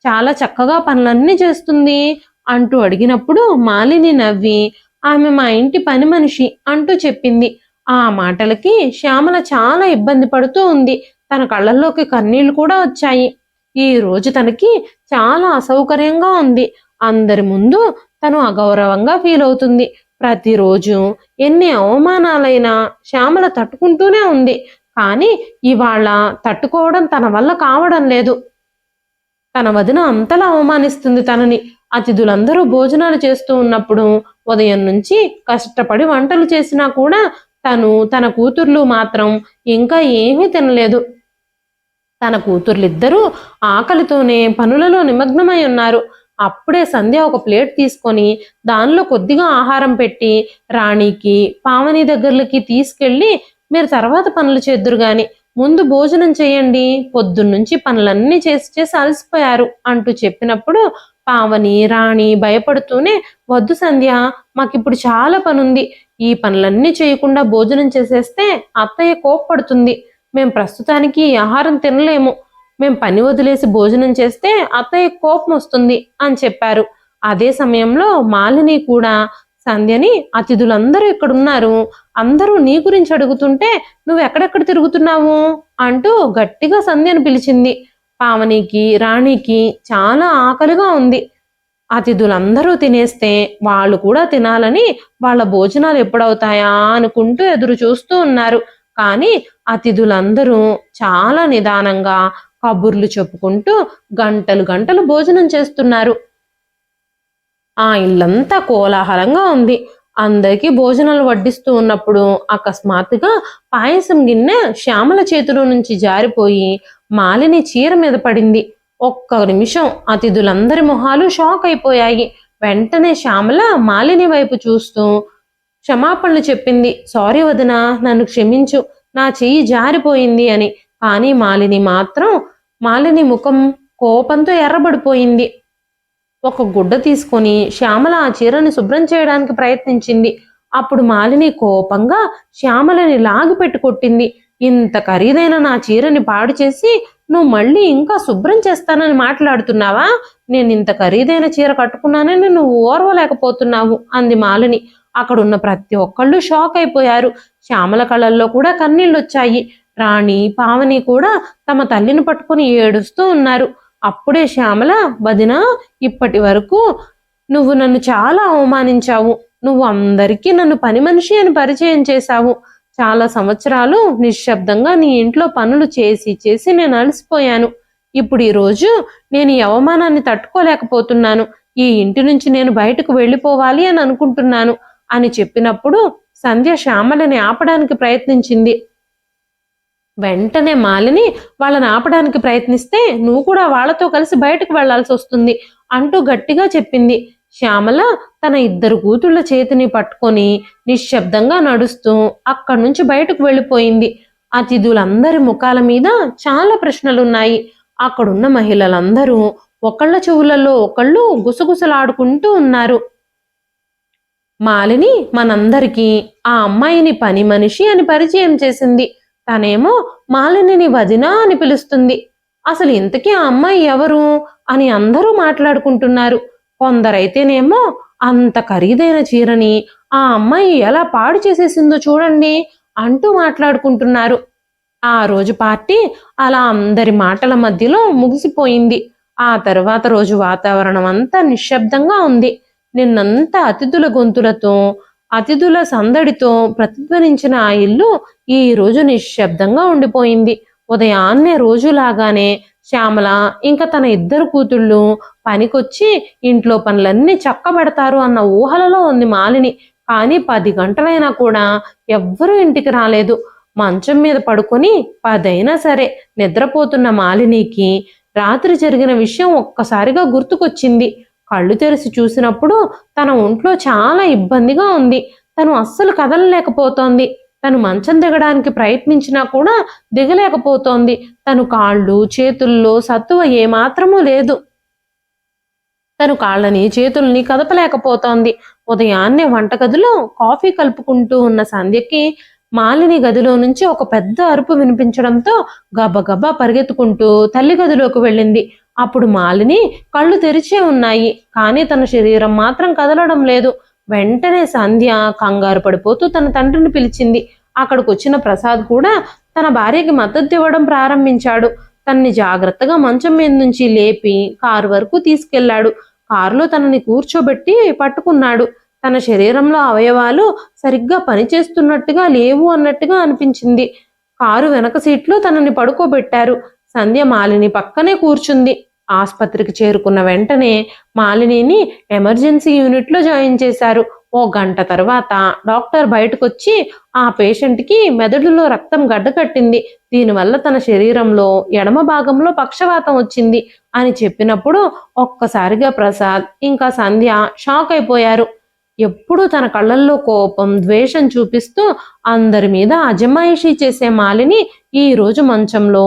Speaker 1: చాలా చక్కగా పనులన్నీ చేస్తుంది అంటూ అడిగినప్పుడు మాలిని నవ్వి, ఆమె మా ఇంటి పని మనిషి అంటూ చెప్పింది. ఆ మాటలకి శ్యామల చాలా ఇబ్బంది పడుతూ ఉంది. తన కళ్ళల్లోకి కన్నీళ్లు కూడా వచ్చాయి. ఈ రోజు తనకి చాలా అసౌకర్యంగా ఉంది. అందరి ముందు తను అగౌరవంగా ఫీల్ అవుతుంది. ప్రతిరోజు ఎన్ని అవమానాలైనా శ్యామల తట్టుకుంటూనే ఉంది. కానీ ఇవాళ తట్టుకోవడం తన వల్ల కావడం లేదు. తన వదిన అంతలా అవమానిస్తుంది తనని. అతిథులందరూ భోజనాలు చేస్తూ ఉన్నప్పుడు ఉదయం నుంచి కష్టపడి వంటలు చేసినా కూడా తన కూతుర్లు మాత్రం ఇంకా ఏమీ తినలేదు. తన కూతుర్లిద్దరూ ఆకలితోనే పనులలో నిమగ్నమై ఉన్నారు. అప్పుడే సంధ్య ఒక ప్లేట్ తీసుకొని దానిలో కొద్దిగా ఆహారం పెట్టి రాణికి, పావని దగ్గర్లకి తీసుకెళ్ళి, మీరు తర్వాత పనులు చేద్దురు గాని ముందు భోజనం చేయండి, పొద్దున్నుంచి పనులన్నీ చేసి అలసిపోయారు అంటూ చెప్పినప్పుడు పావని, రాణి భయపడుతూనే, వద్దు సంధ్య, మాకిప్పుడు చాలా పనుంది. ఈ పనులన్నీ చేయకుండా భోజనం చేసేస్తే అత్తయ్య కోప్పడుతుంది. మేం ప్రస్తుతానికి ఆహారం తినలేము. మేం పని వదిలేసి భోజనం చేస్తే అత్తయ్య కోపం వస్తుంది అని చెప్పారు. అదే సమయంలో మాలిని కూడా సంధ్యని, అతిథులందరూ ఇక్కడున్నారు, అందరూ నీ గురించి అడుగుతుంటే నువ్వు ఎక్కడెక్కడ తిరుగుతున్నావు అంటూ గట్టిగా సంధ్యను పిలిచింది. పావనికి, రాణికి చాలా ఆకలిగా ఉంది. అతిథులందరూ తినేస్తే వాళ్ళు కూడా తినాలని వాళ్ళ భోజనాలు ఎప్పుడవుతాయా అనుకుంటూ ఎదురు చూస్తూ ఉన్నారు. కానీ అతిథులందరూ చాలా నిదానంగా కబుర్లు చెప్పుకుంటూ గంటలు గంటలు భోజనం చేస్తున్నారు. ఆ ఇల్లంతా కోలాహలంగా ఉంది. అందరికీ భోజనాలు వడ్డిస్తూ ఉన్నప్పుడు అకస్మాత్తుగా పాయసం గిన్నె శ్యామల చేతిలో నుంచి జారిపోయి మాలిని చీర మీద పడింది. ఒక్క నిమిషం అతిథులందరి మొహాలు షాక్ అయిపోయాయి. వెంటనే శ్యామల మాలిని వైపు చూస్తూ క్షమాపణలు చెప్పింది. సారీ వదినా, నన్ను క్షమించు, నా చెయ్యి జారిపోయింది అని. కానీ మాలిని ముఖం కోపంతో ఎర్రబడిపోయింది. ఒక గుడ్డ తీసుకొని శ్యామల ఆ చీరని శుభ్రం చేయడానికి ప్రయత్నించింది. అప్పుడు మాలిని కోపంగా శ్యామలని లాగి పెట్టి కొట్టింది. ఇంత ఖరీదైన నా చీరని పాడు చేసి నువ్వు మళ్ళీ ఇంకా శుభ్రం చేస్తానని మాట్లాడుతున్నావా? నేను ఇంత ఖరీదైన చీర కట్టుకున్నానని నువ్వు ఓర్వలేకపోతున్నావు అంది మాలిని. అక్కడున్న ప్రతి ఒక్కళ్ళు షాక్ అయిపోయారు. శ్యామల కళ్ళల్లో కూడా కన్నీళ్ళొచ్చాయి. రాణి, పావని కూడా తమ తల్లిని పట్టుకుని ఏడుస్తూ ఉన్నారు. అప్పుడే శ్యామల, వదినా, ఇప్పటి వరకు నువ్వు నన్ను చాలా అవమానించావు. నువ్వు అందరికీ నన్ను పని మనిషి అని పరిచయం చేశావు. చాలా సంవత్సరాలు నిశ్శబ్దంగా నీ ఇంట్లో పనులు చేసి చేసి నేను అలసిపోయాను. ఇప్పుడు ఈరోజు నేను ఈ అవమానాన్ని తట్టుకోలేకపోతున్నాను. ఈ ఇంటి నుంచి నేను బయటకు వెళ్ళిపోవాలి అని అనుకుంటున్నాను అని చెప్పినప్పుడు సంధ్య శ్యామలని ఆపడానికి ప్రయత్నించింది. వెంటనే మాలిని వాళ్ళని ఆపడానికి ప్రయత్నిస్తే నువ్వు కూడా వాళ్లతో కలిసి బయటకు వెళ్లాల్సి వస్తుంది అంటూ గట్టిగా చెప్పింది. శ్యామల తన 2 కూతుళ్ల చేతిని పట్టుకొని నిశ్శబ్దంగా నడుస్తూ అక్కడి నుంచి బయటకు వెళ్ళిపోయింది. అతిథులందరి ముఖాల మీద చాలా ప్రశ్నలున్నాయి. అక్కడున్న మహిళలందరూ ఒకళ్ళ చెవులలో ఒకళ్ళు గుసగుసలాడుకుంటూ ఉన్నారు. మాలిని మనందరికీ ఆ అమ్మాయిని పని మనిషి అని పరిచయం చేసింది. తనేమో మాలినిని వదినా అని పిలుస్తుంది. అసలు ఇంతకీ ఆ అమ్మాయి ఎవరు అని అందరూ మాట్లాడుకుంటున్నారు. కొందరైతేనేమో అంత ఖరీదైన చీరని ఆ అమ్మాయి ఎలా పాడు చేసేసిందో చూడండి అంటూ మాట్లాడుకుంటున్నారు. ఆ రోజు పార్టీ అలా అందరి మాటల మధ్యలో ముగిసిపోయింది. ఆ తర్వాత రోజు వాతావరణం అంతా నిశ్శబ్దంగా ఉంది. నిన్నంతా అతిథుల గొంతులతో, అతిథుల సందడితో ప్రతిధ్వనించిన ఆ ఇల్లు ఈ రోజు నిశ్శబ్దంగా ఉండిపోయింది. ఉదయాన్నే రోజులాగానే శ్యామల ఇంకా తన 2 కూతుళ్ళు పనికొచ్చి ఇంట్లో పనులన్నీ చక్కబెడతారు అన్న ఊహలలో ఉంది మాలిని. కానీ 10 గంటలైనా కూడా ఎవ్వరూ ఇంటికి రాలేదు. మంచం మీద పడుకొని 10 అయినా సరే నిద్రపోతున్న మాలినికి రాత్రి జరిగిన విషయం ఒక్కసారిగా గుర్తుకొచ్చింది. కళ్ళు తెరిచి చూసినప్పుడు తన ఒంట్లో చాలా ఇబ్బందిగా ఉంది. తను అస్సలు కదలలేకపోతోంది. తను మంచం దిగడానికి ప్రయత్నించినా కూడా దిగలేకపోతోంది. తను కాళ్ళు చేతుల్లో సత్తువ ఏమాత్రమూ లేదు. తను కాళ్ళని చేతుల్ని కదపలేకపోతోంది. ఉదయాన్నే వంటగదిలో కాఫీ కలుపుకుంటూ ఉన్న సంధ్యకి మాలిని గదిలో నుంచి ఒక పెద్ద అరుపు వినిపించడంతో గబగబా పరిగెత్తుకుంటూ తల్లి గదిలోకి వెళ్ళింది. అప్పుడు మాలిని కళ్ళు తెరిచే ఉన్నాయి, కానీ తన శరీరం మాత్రం కదలడం లేదు. వెంటనే సంధ్య కంగారు పడిపోతూ తన తండ్రిని పిలిచింది. అక్కడికి వచ్చిన ప్రసాద్ కూడా తన భార్యకి మద్దతు ఇవ్వడం ప్రారంభించాడు. తనని జాగ్రత్తగా మంచం మీద నుంచి లేపి కారు వరకు తీసుకెళ్లాడు. కారులో తనని కూర్చోబెట్టి పట్టుకున్నాడు. తన శరీరంలో అవయవాలు సరిగ్గా పనిచేస్తున్నట్టుగా లేవు అన్నట్టుగా అనిపించింది. కారు వెనక సీట్లో తనని పడుకోబెట్టారు. సంధ్య మాలిని పక్కనే కూర్చుంది. ఆస్పత్రికి చేరుకున్న వెంటనే మాలినిని ఎమర్జెన్సీ యూనిట్లో జాయిన్ చేశారు. 1 గంట తర్వాత డాక్టర్ బయటకొచ్చి ఆ పేషెంట్కి మెదడులో రక్తం గడ్డకట్టింది, దీనివల్ల తన శరీరంలో ఎడమ భాగంలో పక్షవాతం వచ్చింది అని చెప్పినప్పుడు ఒక్కసారిగా ప్రసాద్ ఇంకా సంధ్య షాక్ అయిపోయారు. ఎప్పుడూ తన కళ్ళల్లో కోపం, ద్వేషం చూపిస్తూ అందరి మీద అజమాయిషీ చేసే మాలిని ఈ రోజు మంచంలో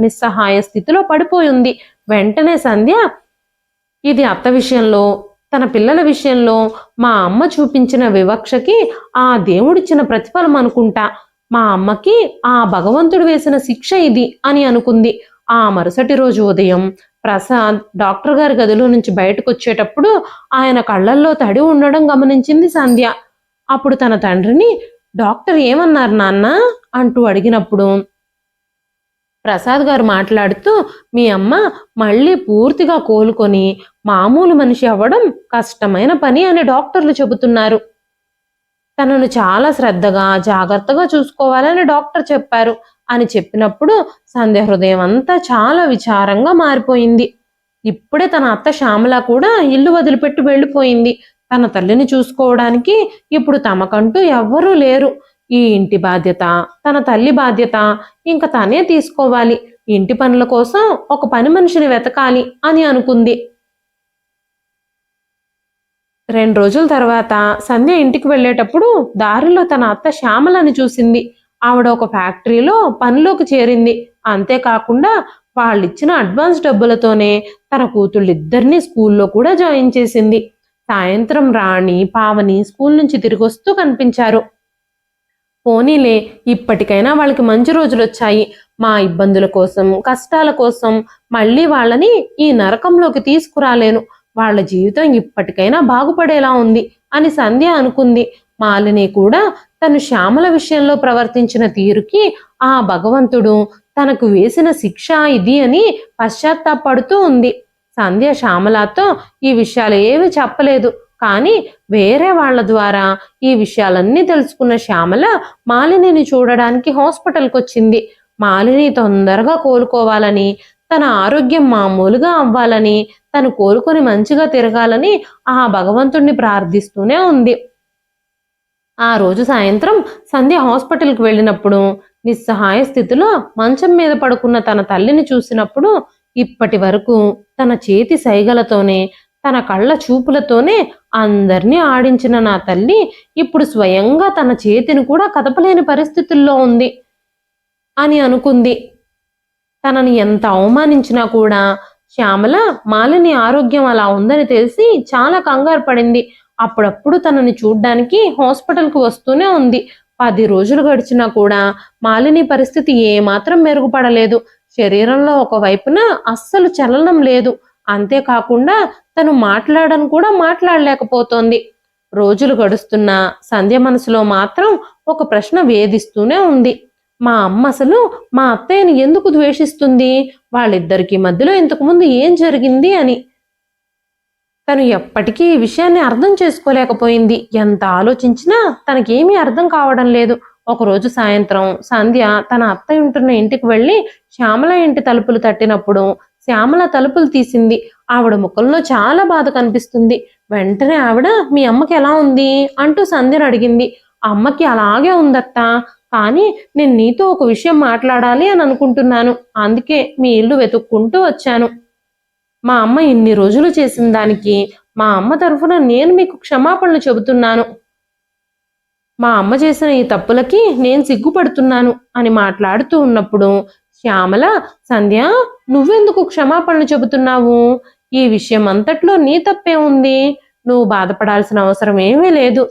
Speaker 1: నిస్సహాయ స్థితిలో పడిపోయింది. వెంటనే సంధ్య, ఇది అత్త విషయంలో, తన పిల్లల విషయంలో మా అమ్మ చూపించిన వివక్షకి ఆ దేవుడిచ్చిన ప్రతిఫలం అనుకుంటా. మా అమ్మకి ఆ భగవంతుడు వేసిన శిక్ష ఇది అని అనుకుంది. ఆ మరుసటి రోజు ఉదయం ప్రసాద్ డాక్టర్ గారి గదిలో నుంచి బయటకు వచ్చేటప్పుడు ఆయన కళ్ళల్లో తడి ఉండడం గమనించింది సంధ్య. అప్పుడు తన తండ్రిని, డాక్టర్ ఏమన్నారు నాన్న అంటూ అడిగినప్పుడు ప్రసాద్ గారు మాట్లాడుతూ, మీ అమ్మ మళ్ళీ పూర్తిగా కోలుకొని మామూలు మనిషి అవ్వడం కష్టమైన పని అని డాక్టర్లు చెబుతున్నారు. తనను చాలా శ్రద్ధగా జాగ్రత్తగా చూసుకోవాలని డాక్టర్ చెప్పారు అని చెప్పినప్పుడు సంధ్య హృదయం అంతా చాలా విచారంగా మారిపోయింది. ఇప్పుడే తన అత్త శ్యామల కూడా ఇల్లు వదిలిపెట్టి వెళ్ళిపోయింది. తన తల్లిని చూసుకోవడానికి ఇప్పుడు తమకంటూ ఎవ్వరూ లేరు. ఈ ఇంటి బాధ్యత, తన తల్లి బాధ్యత ఇంకా తనే తీసుకోవాలి. ఇంటి పనుల కోసం ఒక పని మనిషిని వెతకాలి అని అనుకుంది. 2 రోజుల తర్వాత సంధ్య ఇంటికి వెళ్ళేటప్పుడు దారిలో తన అత్త శ్యామలని చూసింది. ఆవిడ ఒక ఫ్యాక్టరీలో పనిలోకి చేరింది. అంతేకాకుండా వాళ్ళిచ్చిన అడ్వాన్స్ డబ్బులతోనే తన కూతుళ్ళిద్దరినీ స్కూల్లో కూడా జాయిన్ చేసింది. సాయంత్రం రాణి పావని స్కూల్ నుంచి తిరిగొస్తూ కనిపించారు. పోనీలే, ఇప్పటికైనా వాళ్ళకి మంచి రోజులు వచ్చాయి. మా ఇబ్బందుల కోసం, కష్టాల కోసం మళ్ళీ వాళ్ళని ఈ నరకంలోకి తీసుకురాలేను. వాళ్ళ జీవితం ఇప్పటికైనా బాగుపడేలా ఉంది అని సంధ్య అనుకుంది. మాలిని కూడా తను శ్యామల విషయంలో ప్రవర్తించిన తీరుకి ఆ భగవంతుడు తనకు వేసిన శిక్ష ఇది అని పశ్చాత్తాపడుతూ ఉంది. సంధ్య శ్యామలతో ఈ విషయాలు ఏవి చెప్పలేదు. కానీ వేరే వాళ్ల ద్వారా ఈ విషయాలన్నీ తెలుసుకున్న శ్యామల మాలినిని చూడడానికి హాస్పిటల్కి వచ్చింది. మాలిని తొందరగా కోలుకోవాలని, తన ఆరోగ్యం మామూలుగా అవ్వాలని, తను కోలుకొని మంచిగా తిరగాలని ఆ భగవంతుణ్ణి ప్రార్థిస్తూనే ఉంది. ఆ రోజు సాయంత్రం సంధ్య హాస్పిటల్కి వెళ్ళినప్పుడు నిస్సహాయ స్థితిలో మంచం మీద పడుకున్న తన తల్లిని చూసినప్పుడు ఇప్పటి వరకు తన చేతి సైగలతోనే, తన కళ్ళ చూపులతోనే అందరినీ ఆడించిన నా తల్లి ఇప్పుడు స్వయంగా తన చేతిని కూడా కదపలేని పరిస్థితుల్లో ఉంది అని అనుకుంది. తనని ఎంత అవమానించినా కూడా శ్యామల మాలిని ఆరోగ్యం అలా ఉందని తెలిసి చాలా కంగారు పడింది. అప్పుడప్పుడు తనని చూడ్డానికి హాస్పిటల్కి వస్తూనే ఉంది. 10 రోజులు గడిచినా కూడా మాలిని పరిస్థితి ఏమాత్రం మెరుగుపడలేదు. శరీరంలో ఒకవైపున అస్సలు చలనం లేదు. అంతేకాకుండా తను మాట్లాడను కూడా మాట్లాడలేకపోతోంది. రోజులు గడుస్తున్నా సంధ్య మనసులో మాత్రం ఒక ప్రశ్న వేధిస్తూనే ఉంది. మా అమ్మ అసలు మా అత్తయ్యని ఎందుకు ద్వేషిస్తుంది? వాళ్ళిద్దరికీ మధ్యలో ఇంతకుముందు ఏం జరిగింది అని. తను ఎప్పటికీ ఈ విషయాన్ని అర్థం చేసుకోలేకపోయింది. ఎంత ఆలోచించినా తనకేమీ అర్థం కావడం లేదు. ఒకరోజు సాయంత్రం సంధ్య తన అత్తయ్య ఉంటున్న ఇంటికి వెళ్ళి శ్యామల ఇంటి తలుపులు తట్టినప్పుడు శ్యామల తలుపులు తీసింది. ఆవిడ ముఖంలో చాలా బాధ కనిపిస్తుంది. వెంటనే ఆవిడ, మీ అమ్మకి ఎలా ఉంది అంటూ సంధ్యను అడిగింది. అమ్మకి అలాగే ఉందత్తా, కానీ నేను నీతో ఒక విషయం మాట్లాడాలి అని అనుకుంటున్నాను. అందుకే మీ ఇల్లు వెతుక్కుంటూ వచ్చాను. మా అమ్మ ఇన్ని రోజులు చేసిన దానికి మా అమ్మ తరఫున నేను మీకు క్షమాపణలు చెబుతున్నాను. మా అమ్మ చేసిన ఈ తప్పులకి నేను సిగ్గుపడుతున్నాను అని మాట్లాడుతూ ఉన్నప్పుడు శ్యామల, సంధ్య, నువ్వెందుకు క్షమాపణలు చెబుతున్నావు? ఈ విషయం అంతట్లో నీ తప్పే ఉంది. నువ్వు బాధపడాల్సిన అవసరం ఏమీ లేదు.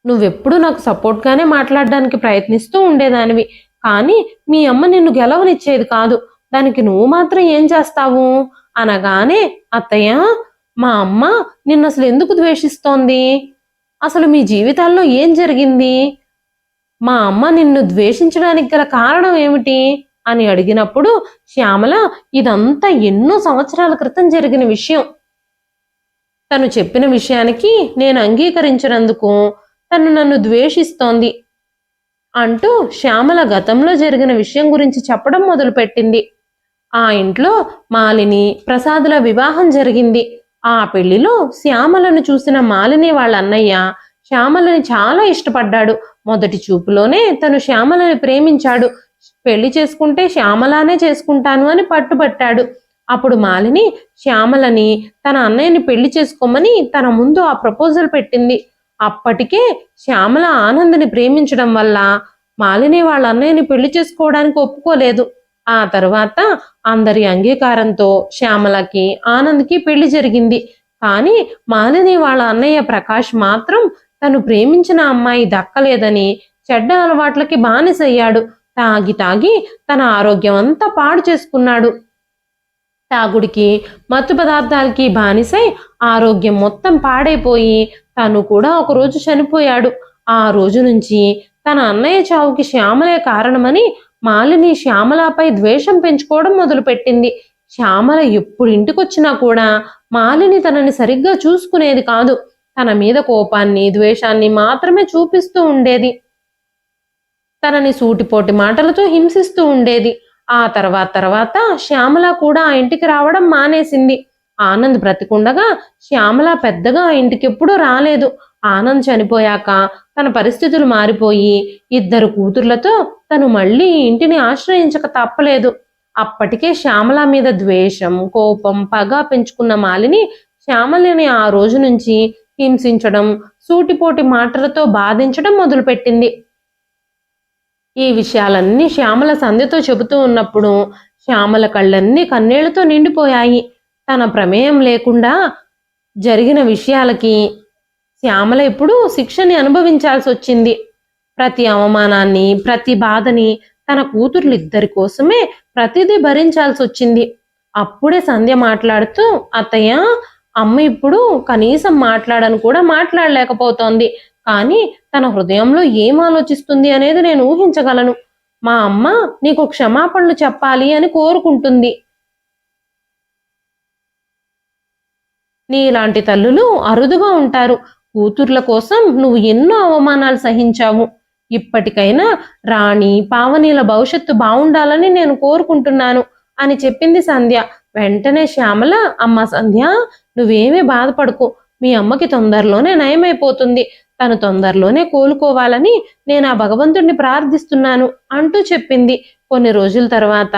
Speaker 1: నువ్వెప్పుడు నాకు సపోర్ట్గానే మాట్లాడడానికి ప్రయత్నిస్తూ ఉండేదానివి. కానీ మీ అమ్మ నిన్ను గెలవనిచ్చేది కాదు. దానికి నువ్వు మాత్రం ఏం చేస్తావు అనగానే, అత్తయ్య, మా అమ్మ నిన్ను అసలు ఎందుకు ద్వేషిస్తోంది? అసలు మీ జీవితాల్లో ఏం జరిగింది? మా అమ్మ నిన్ను ద్వేషించడానికి గల కారణం ఏమిటి అని అడిగినప్పుడు శ్యామల ఇదంతా ఎన్నో సంవత్సరాల క్రితం జరిగిన విషయం. తను చెప్పిన విషయానికి నేను అంగీకరించినందుకు తను నన్ను ద్వేషిస్తోంది అంటూ శ్యామల గతంలో జరిగిన విషయం గురించి చెప్పడం మొదలుపెట్టింది. ఆ ఇంట్లో మాలిని, ప్రసాదుల వివాహం జరిగింది. ఆ పెళ్లిలో శ్యామలను చూసిన మాలిని వాళ్ళ అన్నయ్య శ్యామలని చాలా ఇష్టపడ్డాడు. మొదటి చూపులోనే తను శ్యామలని ప్రేమించాడు. పెళ్లి చేసుకుంటే శ్యామలానే చేసుకుంటాను అని పట్టుబట్టాడు. అప్పుడు మాలిని శ్యామలని తన అన్నయ్యని పెళ్లి చేసుకోమని తన ముందు ఆ ప్రపోజల్ పెట్టింది. అప్పటికే శ్యామల ఆనందని ప్రేమించడం వల్ల మాలిని వాళ్ళ అన్నయ్యని పెళ్లి చేసుకోవడానికి ఒప్పుకోలేదు. ఆ తర్వాత అందరి అంగీకారంతో శ్యామలకి ఆనంద్కి పెళ్లి జరిగింది. కానీ మాలిని వాళ్ళ అన్నయ్య ప్రకాష్ మాత్రం తను ప్రేమించిన అమ్మాయి దక్కలేదని చెడ్డ అలవాట్లకి బానిసయ్యాడు. తాగి తాగి తన ఆరోగ్యం అంతా పాడు చేసుకున్నాడు. తాగుడికి, మత్తు పదార్థాలకి బానిసై ఆరోగ్యం మొత్తం పాడైపోయి తను కూడా ఒకరోజు చనిపోయాడు. ఆ రోజు నుంచి తన అన్నయ్య చావుకి శ్యామలే కారణమని మాలిని శ్యామలపై ద్వేషం పెంచుకోవడం మొదలుపెట్టింది. శ్యామల ఎప్పుడు ఇంటికొచ్చినా కూడా మాలిని తనని సరిగ్గా చూసుకునేది కాదు. తన మీద కోపాన్ని, ద్వేషాన్ని మాత్రమే చూపిస్తూ ఉండేది. తనని సూటిపోటి మాటలతో హింసిస్తూ ఉండేది. ఆ తర్వాత శ్యామల కూడా ఆ ఇంటికి రావడం మానేసింది. ఆనంద్ బ్రతికుండగా శ్యామల పెద్దగా ఆ ఇంటికి ఎప్పుడూ రాలేదు. ఆనంద్ చనిపోయాక తన పరిస్థితులు మారిపోయి 2 కూతుర్లతో తను మళ్ళీ ఈ ఇంటిని ఆశ్రయించక తప్పలేదు. అప్పటికే శ్యామల మీద ద్వేషం, కోపం, పగ పెంచుకున్న మాలిని శ్యామలని ఆ రోజు నుంచి హింసించడం, సూటిపోటి మాటలతో బాధించడం మొదలుపెట్టింది. ఈ విషయాలన్నీ శ్యామల సంధ్యతో చెబుతూ ఉన్నప్పుడు శ్యామల కళ్ళన్నీ కన్నీళ్లతో నిండిపోయాయి. తన ప్రమేయం లేకుండా జరిగిన విషయాలకి శ్యామల ఇప్పుడు శిక్షని అనుభవించాల్సి వచ్చింది. ప్రతి అవమానాన్ని, ప్రతి బాధని తన కూతుర్లిద్దరి కోసమే ప్రతిదీ భరించాల్సి వచ్చింది. అప్పుడే సంధ్య మాట్లాడుతూ, అత్తయ్య, అమ్మ ఇప్పుడు కనీసం మాట్లాడని కూడా మాట్లాడలేకపోతోంది. కానీ తన హృదయంలో ఏం ఆలోచిస్తుంది అనేది నేను ఊహించగలను. మా అమ్మ నీకు క్షమాపణలు చెప్పాలి అని కోరుకుంటుంది. నీలాంటి తల్లులు అరుదుగా ఉంటారు. కూతుర్ల కోసం నువ్వు ఎన్నో అవమానాలు సహించావు. ఇప్పటికైనా రాణి, పావనీల భవిష్యత్తు బాగుండాలని నేను కోరుకుంటున్నాను అని చెప్పింది సంధ్య. వెంటనే శ్యామల, అమ్మ సంధ్య, నువ్వేమీ బాధపడకు. మీ అమ్మకి తొందరలోనే నయమైపోతుంది. తను తొందరలోనే కోలుకోవాలని నేను ఆ భగవంతుడిని ప్రార్థిస్తున్నాను అంటూ చెప్పింది. కొన్ని రోజుల తర్వాత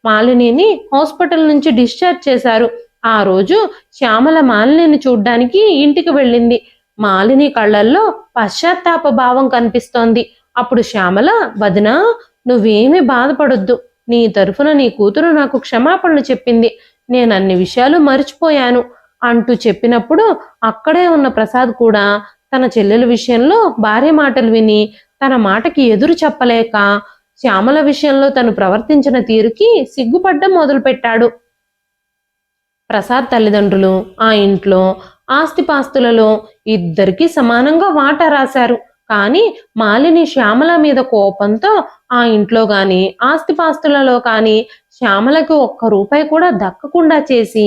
Speaker 1: మాలినిని హాస్పిటల్ నుంచి డిశ్చార్జ్ చేశారు. ఆ రోజు శ్యామల మాలినిని చూడ్డానికి ఇంటికి వెళ్ళింది. మాలిని కళ్ళల్లో పశ్చాత్తాప భావం కనిపిస్తోంది. అప్పుడు శ్యామల, వదినా, నువ్వేమీ బాధపడొద్దు. నీ తరఫున నీ కూతురు నాకు క్షమాపణలు చెప్పింది. నేను అన్ని విషయాలు మర్చిపోయాను అంటూ చెప్పినప్పుడు అక్కడే ఉన్న ప్రసాద్ కూడా తన చెల్లెల విషయంలో భార్య మాటలు విని తన మాటకి ఎదురు చెప్పలేక శ్యామల విషయంలో తను ప్రవర్తించిన తీరుకి సిగ్గుపడ్డం మొదలుపెట్టాడు. ప్రసాద్ తల్లిదండ్రులు ఆ ఇంట్లో ఆస్తిపాస్తులలో ఇద్దరికీ సమానంగా వాటా రాశారు. కానీ మాలిని శ్యామల మీద కోపంతో ఆ ఇంట్లో గాని ఆస్తిపాస్తులలో కానీ శ్యామలకు ఒక్క రూపాయి కూడా దక్కకుండా చేసి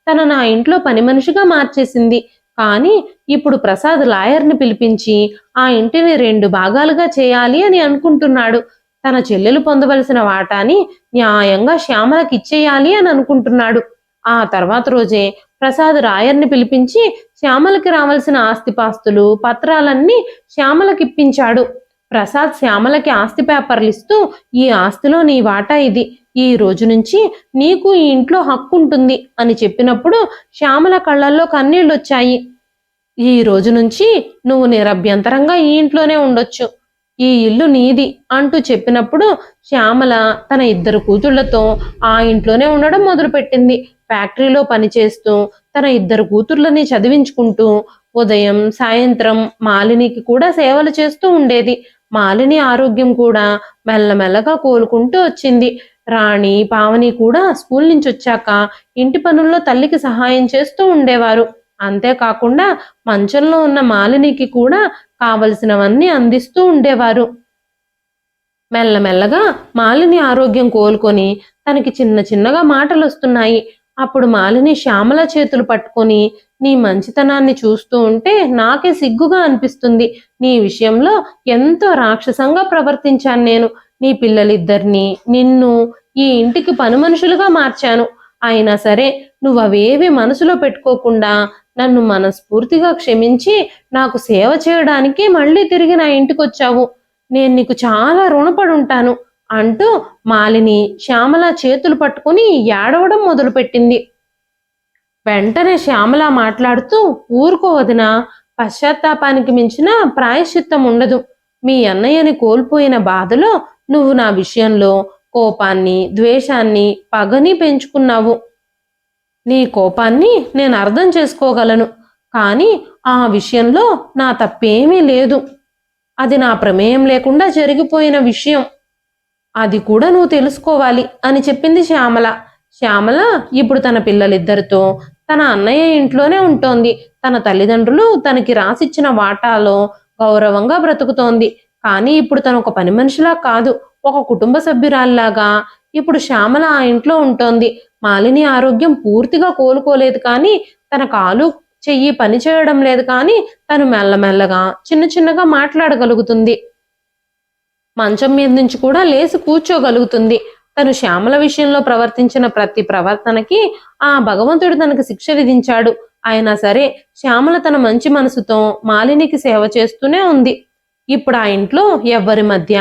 Speaker 1: తనను ఆ ఇంట్లో పని మనిషిగా మార్చేసింది. కానీ ఇప్పుడు ప్రసాద్ లాయర్ని పిలిపించి ఆ ఇంటిని 2 భాగాలుగా చేయాలి అని అనుకుంటున్నాడు. తన చెల్లెలు పొందవలసిన వాటాని న్యాయంగా శ్యామలకి ఇచ్చేయాలి అని అనుకుంటున్నాడు. ఆ తర్వాత రోజే ప్రసాద్ రాయర్ని పిలిపించి శ్యామలకి రావాల్సిన ఆస్తిపాస్తులు, పత్రాలన్నీ శ్యామలకి ఇప్పించాడు. ప్రసాద్ శ్యామలకి ఆస్తి పేపర్లు ఇస్తూ, ఈ ఆస్తిలో నీ వాటా ఇది, ఈ రోజు నుంచి నీకు ఈ ఇంట్లో హక్కు ఉంటుంది అని చెప్పినప్పుడు శ్యామల కళ్ళల్లో కన్నీళ్ళొచ్చాయి. ఈ రోజు నుంచి నువ్వు నిరభ్యంతరంగా ఈ ఇంట్లోనే ఉండొచ్చు, ఈ ఇల్లు నీది అంటూ చెప్పినప్పుడు శ్యామల తన 2 కూతుళ్లతో ఆ ఇంట్లోనే ఉండడం మొదలుపెట్టింది. ఫ్యాక్టరీలో పనిచేస్తూ తన 2 కూతుర్లని చదివించుకుంటూ ఉదయం సాయంత్రం మాలినికి కూడా సేవలు చేస్తూ ఉండేది. మాలిని ఆరోగ్యం కూడా మెల్లమెల్లగా కోలుకుంటూ వచ్చింది. రాణి, పావని కూడా స్కూల్ నుంచి వచ్చాక ఇంటి పనుల్లో తల్లికి సహాయం చేస్తూ ఉండేవారు. అంతేకాకుండా మంచంలో ఉన్న మాలినికి కూడా కావలసినవన్నీ అందిస్తూ ఉండేవారు. మెల్లమెల్లగా మాలిని ఆరోగ్యం కోలుకొని తనకి చిన్న చిన్నగా మాటలు వస్తున్నాయి. అప్పుడు మాలిని శ్యామల చేతులు పట్టుకొని, నీ మంచితనాన్ని చూస్తూ ఉంటే నాకే సిగ్గుగా అనిపిస్తుంది. నీ విషయంలో ఎంతో రాక్షసంగా ప్రవర్తించాను నేను. నీ పిల్లలిద్దరినీ, నిన్ను ఈ ఇంటికి పని మనుషులుగా మార్చాను. అయినా సరే నువ్వు అవేవి మనసులో పెట్టుకోకుండా నన్ను మనస్ఫూర్తిగా క్షమించి నాకు సేవ చేయడానికి మళ్ళీ తిరిగి నా ఇంటికి వచ్చావు. నేను నీకు చాలా రుణపడి ఉంటాను అంటూ మాలిని శ్యామల చేతులు పట్టుకుని ఏడవడం మొదలుపెట్టింది. వెంటనే శ్యామల మాట్లాడుతూ, ఊరుకో వదినా, పశ్చాత్తాపానికి మించిన ప్రాయశ్చిత్తం ఉండదు. మీ అన్నయ్యని కోల్పోయిన బాధలో నువ్వు నా విషయంలో కోపాన్ని, ద్వేషాన్ని, పగని పెంచుకున్నావు. నీ కోపాన్ని నేను అర్థం చేసుకోగలను. కానీ ఆ విషయంలో నా తప్పేమీ లేదు. అది నా ప్రమేయం లేకుండా జరిగిపోయిన విషయం. అది కూడా నువ్వు తెలుసుకోవాలి అని చెప్పింది శ్యామల. శ్యామల ఇప్పుడు తన పిల్లలిద్దరితో తన అన్నయ్య ఇంట్లోనే ఉంటోంది. తన తల్లిదండ్రులు తనకి రాసిచ్చిన వాటాలో గౌరవంగా బ్రతుకుతోంది. కానీ ఇప్పుడు తను ఒక పని మనిషిలా కాదు, ఒక కుటుంబ సభ్యురాల్లాగా ఇప్పుడు శ్యామల ఆ ఇంట్లో ఉంటోంది. మాలిని ఆరోగ్యం పూర్తిగా కోలుకోలేదు, కానీ తన కాలు చెయ్యి పని చేయడం లేదు, కానీ తను మెల్లమెల్లగా చిన్న చిన్నగా మాట్లాడగలుగుతుంది. మంచం మీద నుంచి కూడా లేచి కూర్చోగలుగుతుంది. తను శ్యామల విషయంలో ప్రవర్తించిన ప్రతి ప్రవర్తనకి ఆ భగవంతుడు తనకు శిక్ష విధించాడు. అయినా సరే శ్యామల తన మంచి మనసుతో మాలినికి సేవ చేస్తూనే ఉంది. ఇప్పుడు ఆ ఇంట్లో ఎవ్వరి మధ్య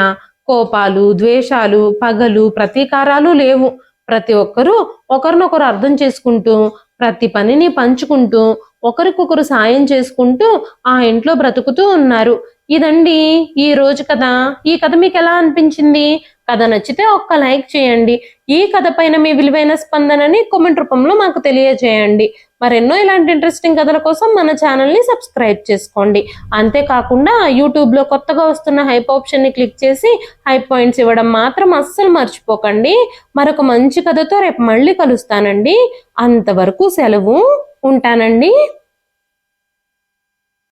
Speaker 1: కోపాలు, ద్వేషాలు, పగలు, ప్రతీకారాలు లేవు. ప్రతి ఒక్కరూ ఒకరినొకరు అర్థం చేసుకుంటూ, ప్రతి పనిని పంచుకుంటూ, ఒకరికొకరు సాయం చేసుకుంటూ ఆ ఇంట్లో బ్రతుకుతూ ఉన్నారు. ఇదండి ఈ రోజు కథ. ఈ కథ మీకు ఎలా అనిపించింది? కథ నచ్చితే ఒక్క లైక్ చేయండి. ఈ కథ పైన మీ విలువైన స్పందనని కామెంట్ రూపంలో మాకు తెలియజేయండి. మరెన్నో ఇలాంటి ఇంట్రెస్టింగ్ కథల కోసం మన ఛానల్ని సబ్స్క్రైబ్ చేసుకోండి. అంతేకాకుండా యూట్యూబ్లో కొత్తగా వస్తున్న హైప్ ఆప్షన్ని క్లిక్ చేసి హైప్ పాయింట్స్ ఇవ్వడం మాత్రం అస్సలు మర్చిపోకండి. మరొక మంచి కథతో రేపు మళ్ళీ కలుస్తానండి. అంతవరకు సెలవు. ఉంటానండి.